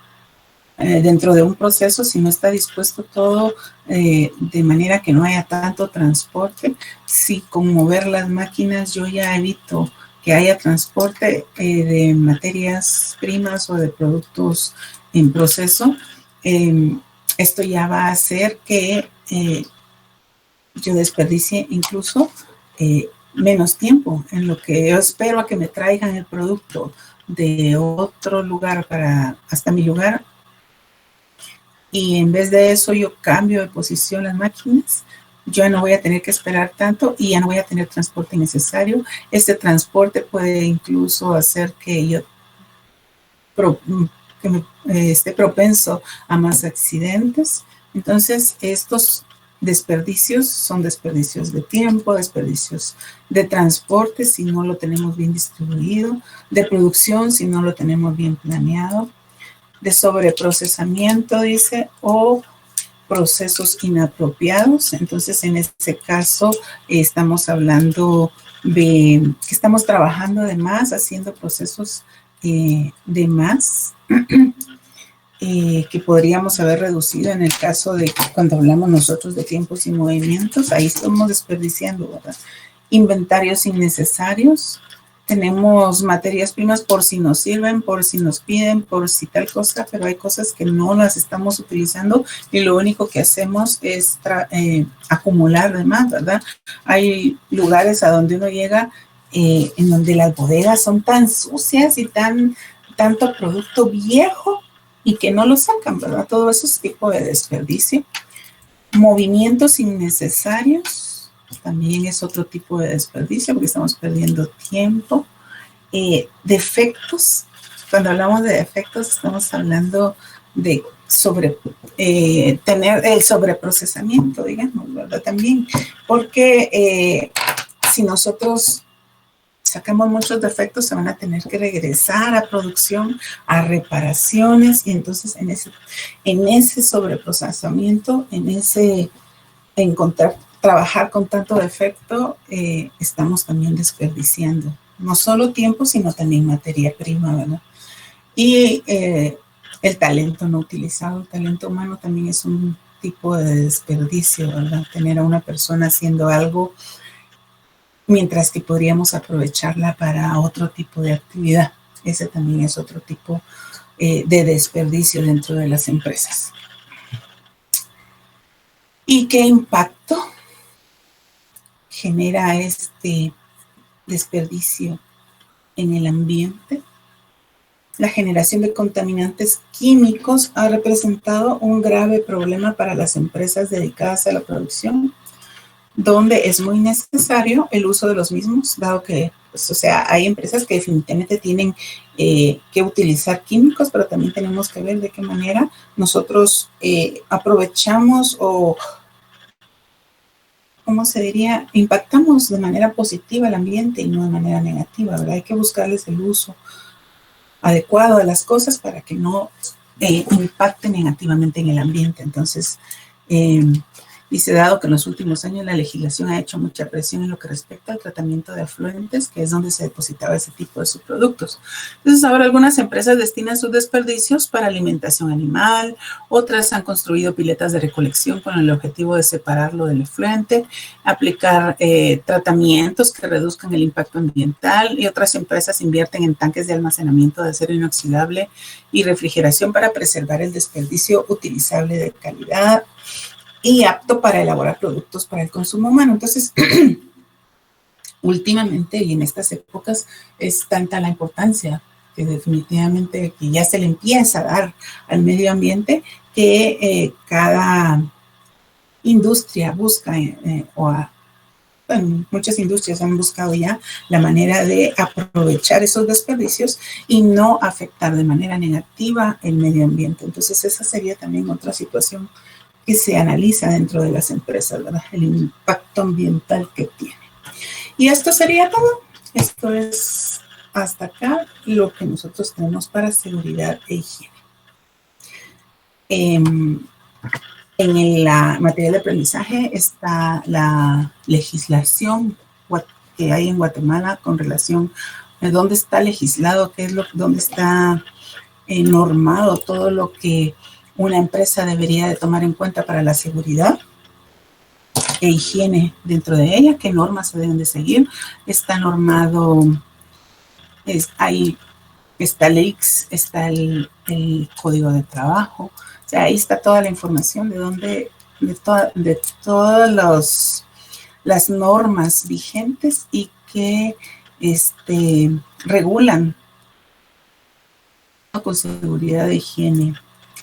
proceso, si no está dispuesto todo de manera que no haya tanto transporte. Si con mover las máquinas yo ya evito que haya transporte de materias primas o de productos en proceso, esto ya va a hacer que yo desperdicie incluso menos tiempo en lo que yo espero a que me traigan el producto de otro lugar hasta mi lugar, y en vez de eso yo cambio de posición las máquinas, yo no voy a tener que esperar tanto y ya no voy a tener transporte innecesario. Este transporte puede incluso hacer que me esté propenso a más accidentes. Entonces, estos desperdicios son desperdicios de tiempo, desperdicios de transporte si no lo tenemos bien distribuido, de producción si no lo tenemos bien planeado, de sobreprocesamiento, dice, o procesos inapropiados. Entonces, en ese caso, estamos hablando de que estamos trabajando de más, haciendo procesos de más, que podríamos haber reducido en el caso de cuando hablamos nosotros de tiempos y movimientos. Ahí estamos desperdiciando, ¿verdad? Inventarios innecesarios. Tenemos materias primas por si nos sirven, por si nos piden, por si tal cosa, pero hay cosas que no las estamos utilizando y lo único que hacemos es acumular de más, ¿verdad? Hay lugares a donde uno llega en donde las bodegas son tan sucias y tanto producto viejo y que no lo sacan, ¿verdad? Todo eso es tipo de desperdicio. Movimientos innecesarios también es otro tipo de desperdicio porque estamos perdiendo tiempo. Defectos, cuando hablamos de defectos estamos hablando de tener el sobreprocesamiento, digamos, ¿verdad? También, porque si nosotros sacamos muchos defectos, se van a tener que regresar a producción, a reparaciones, y entonces en ese sobreprocesamiento, trabajar con tanto defecto, estamos también desperdiciando no solo tiempo, sino también materia prima, ¿verdad? Y el talento no utilizado, el talento humano también es un tipo de desperdicio, ¿verdad? Tener a una persona haciendo algo mientras que podríamos aprovecharla para otro tipo de actividad. Ese también es otro tipo de desperdicio dentro de las empresas. ¿Y qué impacto genera este desperdicio en el ambiente? La generación de contaminantes químicos ha representado un grave problema para las empresas dedicadas a la producción, donde es muy necesario el uso de los mismos, dado que, pues, o sea, hay empresas que definitivamente tienen que utilizar químicos, pero también tenemos que ver de qué manera nosotros aprovechamos o, ¿cómo se diría? Impactamos de manera positiva al ambiente y no de manera negativa, ¿verdad? Hay que buscarles el uso adecuado a las cosas para que no impacten negativamente en el ambiente. Entonces, dice, dado que en los últimos años la legislación ha hecho mucha presión en lo que respecta al tratamiento de afluentes, que es donde se depositaba ese tipo de subproductos. Entonces, ahora algunas empresas destinan sus desperdicios para alimentación animal, otras han construido piletas de recolección con el objetivo de separarlo del efluente, aplicar tratamientos que reduzcan el impacto ambiental, y otras empresas invierten en tanques de almacenamiento de acero inoxidable y refrigeración para preservar el desperdicio utilizable de calidad y apto para elaborar productos para el consumo humano. Entonces, últimamente y en estas épocas es tanta la importancia que definitivamente que ya se le empieza a dar al medio ambiente que cada industria busca bueno, muchas industrias han buscado ya la manera de aprovechar esos desperdicios y no afectar de manera negativa el medio ambiente. Entonces, esa sería también otra situación que se analiza dentro de las empresas, ¿verdad? El impacto ambiental que tiene. Y esto sería todo. Esto es hasta acá lo que nosotros tenemos para seguridad e higiene. En la materia de aprendizaje está la legislación que hay en Guatemala con relación a dónde está legislado, dónde está normado todo lo que una empresa debería de tomar en cuenta para la seguridad e higiene dentro de ella, qué normas se deben de seguir. Está normado, está el ICS, está el código de trabajo. O sea, ahí está toda la información de todas las normas vigentes y que regulan con seguridad de higiene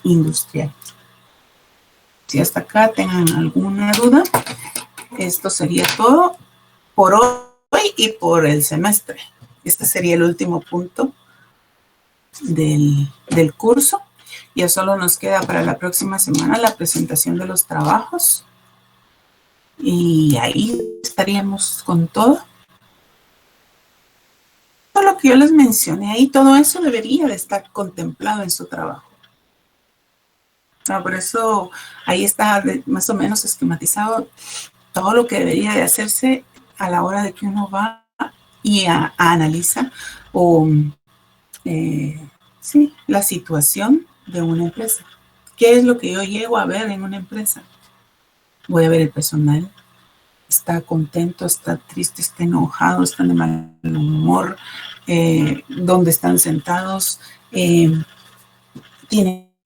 industrial. Si hasta acá tengan alguna duda, esto sería todo por hoy y por el semestre. Este sería el último punto del curso. Ya solo nos queda para la próxima semana la presentación de los trabajos y ahí estaríamos con todo. Todo lo que yo les mencioné ahí, todo eso debería de estar contemplado en su trabajo. Por eso ahí está más o menos esquematizado todo lo que debería de hacerse a la hora de que uno va y analiza sí, la situación de una empresa. ¿Qué es lo que yo llego a ver en una empresa? Voy a ver el personal. Está contento, está triste, está enojado, están de mal humor, dónde están sentados, tienen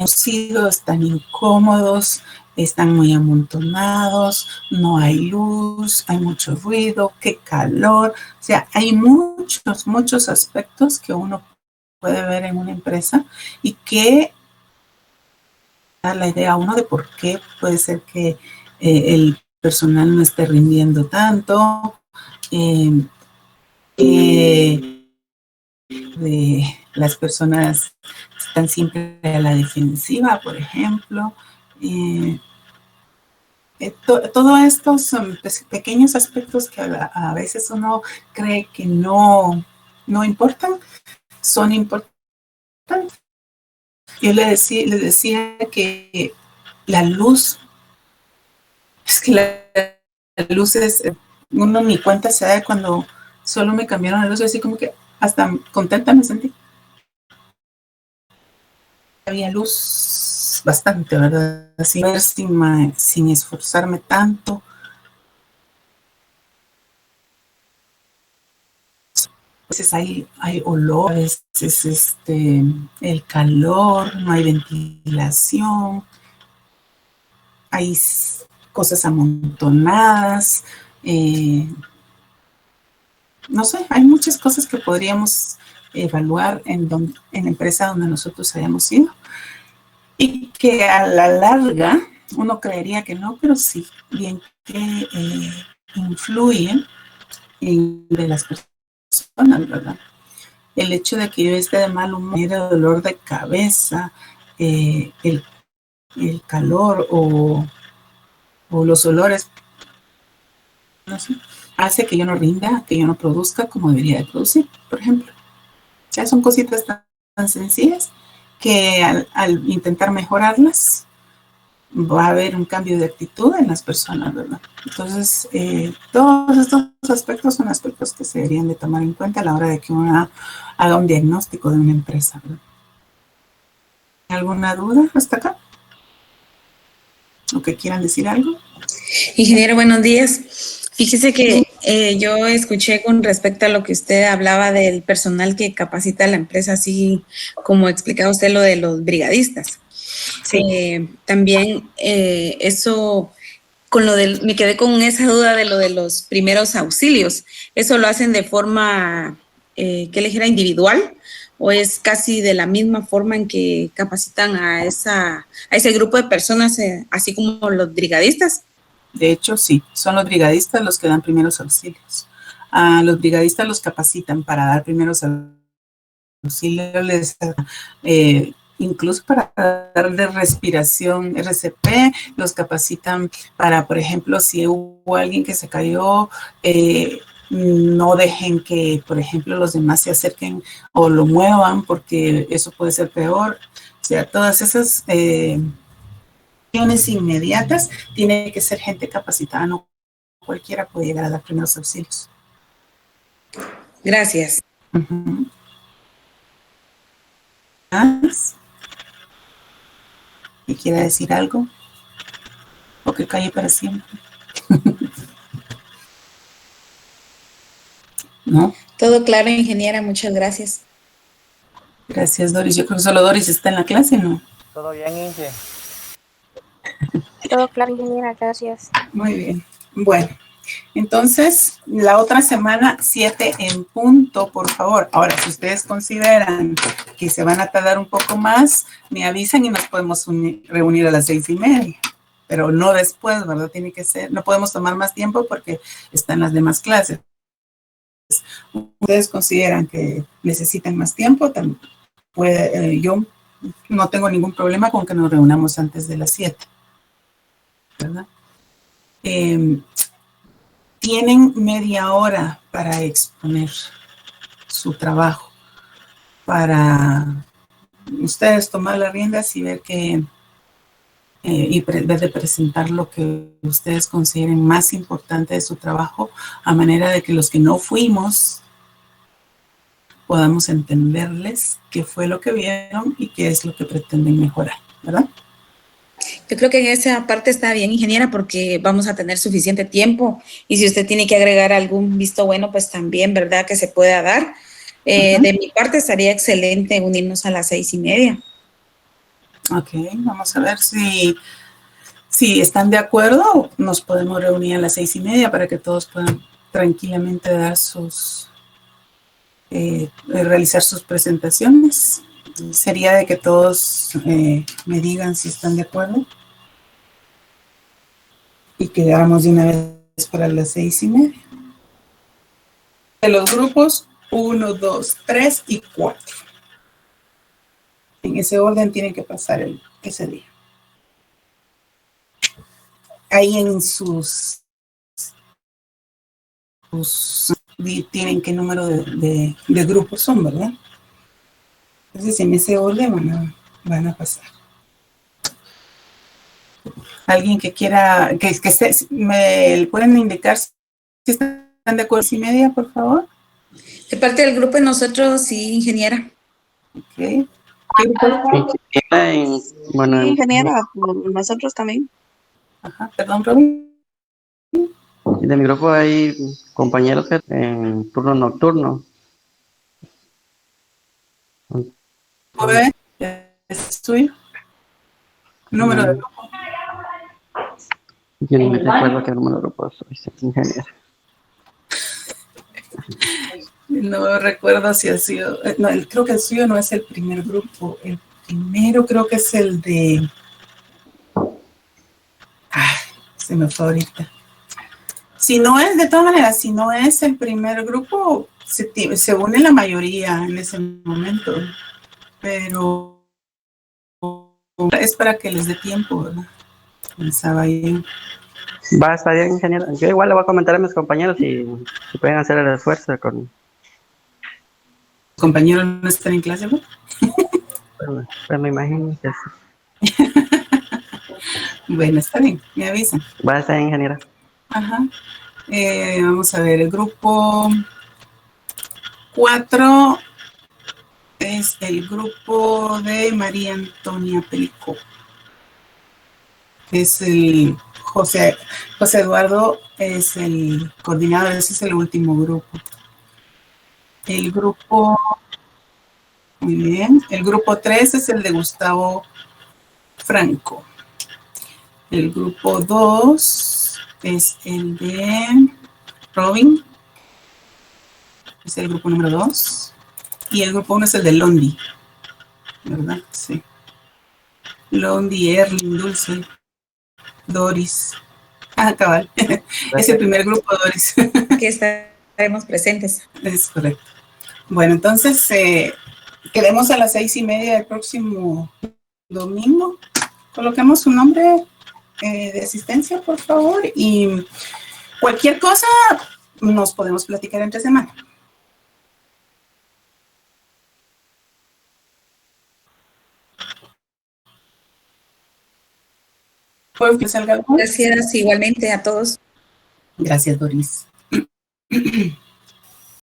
sido, están incómodos, están muy amontonados, no hay luz, hay mucho ruido, qué calor. O sea, hay muchos aspectos que uno puede ver en una empresa y que da la idea a uno de por qué puede ser que el personal no esté rindiendo tanto, de las personas están siempre a la defensiva, por ejemplo. Todo esto son pequeños aspectos que a veces uno cree que no importan, son importantes. Yo les decía que la luz, es que la luz es, uno ni cuenta se da cuando solo me cambiaron la luz, así como que hasta contenta me sentí. Había luz bastante, ¿verdad? Sin esforzarme tanto. A veces hay olor, a veces el calor, no hay ventilación, hay cosas amontonadas, no sé, hay muchas cosas que podríamos evaluar en la empresa donde nosotros hayamos ido y que a la larga uno creería que no, pero sí, bien que influyen de las personas, ¿verdad? El hecho de que yo esté de mal humor, de dolor de cabeza, el calor o los olores, no sé, hace que yo no rinda, que yo no produzca como debería de producir, por ejemplo. Ya son cositas tan sencillas que al intentar mejorarlas va a haber un cambio de actitud en las personas, ¿verdad? Entonces, todos estos aspectos son aspectos que se deberían de tomar en cuenta a la hora de que uno haga un diagnóstico de una empresa, ¿verdad? ¿Alguna duda hasta acá? ¿O que quieran decir algo?
Ingeniero, buenos días. Fíjese que yo escuché con respecto a lo que usted hablaba del personal que capacita a la empresa, así como explicaba usted lo de los brigadistas. Sí. También eso, me quedé con esa duda de lo de los primeros auxilios. ¿Eso lo hacen de forma, ¿qué le dijera, individual? ¿O es casi de la misma forma en que capacitan a ese grupo de personas, así como los brigadistas?
De hecho, sí, son los brigadistas los que dan primeros auxilios. A los brigadistas los capacitan para dar primeros auxilios, incluso para dar de respiración RCP, los capacitan para, por ejemplo, si hubo alguien que se cayó, no dejen que, por ejemplo, los demás se acerquen o lo muevan, porque eso puede ser peor. O sea, todas esas inmediatas tiene que ser gente capacitada, no cualquiera puede llegar a dar primeros auxilios.
Gracias.
¿Más? ¿Que quiera decir algo? ¿O que calle para siempre? ¿No?
Todo claro, ingeniera, muchas gracias.
Gracias, Doris. Yo creo que solo Doris está en la clase, ¿no?
Todo bien, Inge.
Todo claro, ingeniera, gracias.
Muy bien. Bueno, entonces, la otra semana, 7 en punto, por favor. Ahora, si ustedes consideran que se van a tardar un poco más, me avisan y nos podemos reunir a las 6:30. Pero no después, ¿verdad? Tiene que ser, no podemos tomar más tiempo porque están las demás clases. Ustedes consideran que necesitan más tiempo, yo no tengo ningún problema con que nos reunamos antes de las 7, ¿verdad? Tienen media hora para exponer su trabajo, para ustedes tomar las riendas y ver qué y de presentar lo que ustedes consideren más importante de su trabajo, a manera de que los que no fuimos podamos entenderles qué fue lo que vieron y qué es lo que pretenden mejorar, ¿verdad?
Yo creo que en esa parte está bien, ingeniera, porque vamos a tener suficiente tiempo y si usted tiene que agregar algún visto bueno, pues también, ¿verdad? Que se pueda dar. De mi parte estaría excelente unirnos a las 6:30.
Ok, vamos a ver si están de acuerdo. Nos podemos reunir a las 6:30 para que todos puedan tranquilamente dar realizar sus presentaciones. Sería de que todos me digan si están de acuerdo y quedáramos de una vez para las 6:30. De los grupos 1, 2, 3 y 4. En ese orden tienen que pasar ese día. Ahí en sus tienen qué número de grupos son, ¿verdad? Entonces en ese orden van a pasar. Alguien que quiera, me pueden indicar si están de acuerdo 6:30, por favor.
De parte del grupo de nosotros, sí, ingeniera.
Ok.
Bueno, sí, ingeniera, nosotros también.
Ajá, perdón, Robin.
De mi grupo hay compañeros en turno nocturno.
A ver, ¿es tuyo? Número de grupo.
Yo no me recuerdo qué número de grupo soy, ingeniera.
No recuerdo si ha sido, no, creo que el suyo no es el primer grupo. El primero creo que es el de, se me fue ahorita. Si no es, de todas maneras, si no es el primer grupo, se une la mayoría en ese momento, pero es para que les dé tiempo, ¿verdad? Pensaba yo.
Va a estar bien, ingeniera. Yo igual le voy a comentar a mis compañeros si pueden hacer el esfuerzo con...
¿Compañeros no están en clase, ¿no?
Pues me imagino que sí.
Bueno, está bien, me avisan.
Va a estar bien, ingeniera.
Ajá. Vamos a ver, el grupo 4 es el grupo de María Antonia Perico. Es el José Eduardo, es el coordinador, ese es el último grupo. El grupo, muy bien, el grupo 3 es el de Gustavo Franco. El grupo 2 es el de Robin, es el grupo número 2. Y el grupo 1 es el de Londi, ¿verdad? Sí. Londi, Erling, Dulce, Doris. Cabal. Es el primer grupo, Doris.
Que estaremos presentes.
Es correcto. Bueno, entonces quedemos a las 6:30 del próximo domingo. Coloquemos su nombre de asistencia, por favor, y cualquier cosa nos podemos platicar entre semana. ¿Puedo que salga algo?
Gracias igualmente a todos.
Gracias, Doris.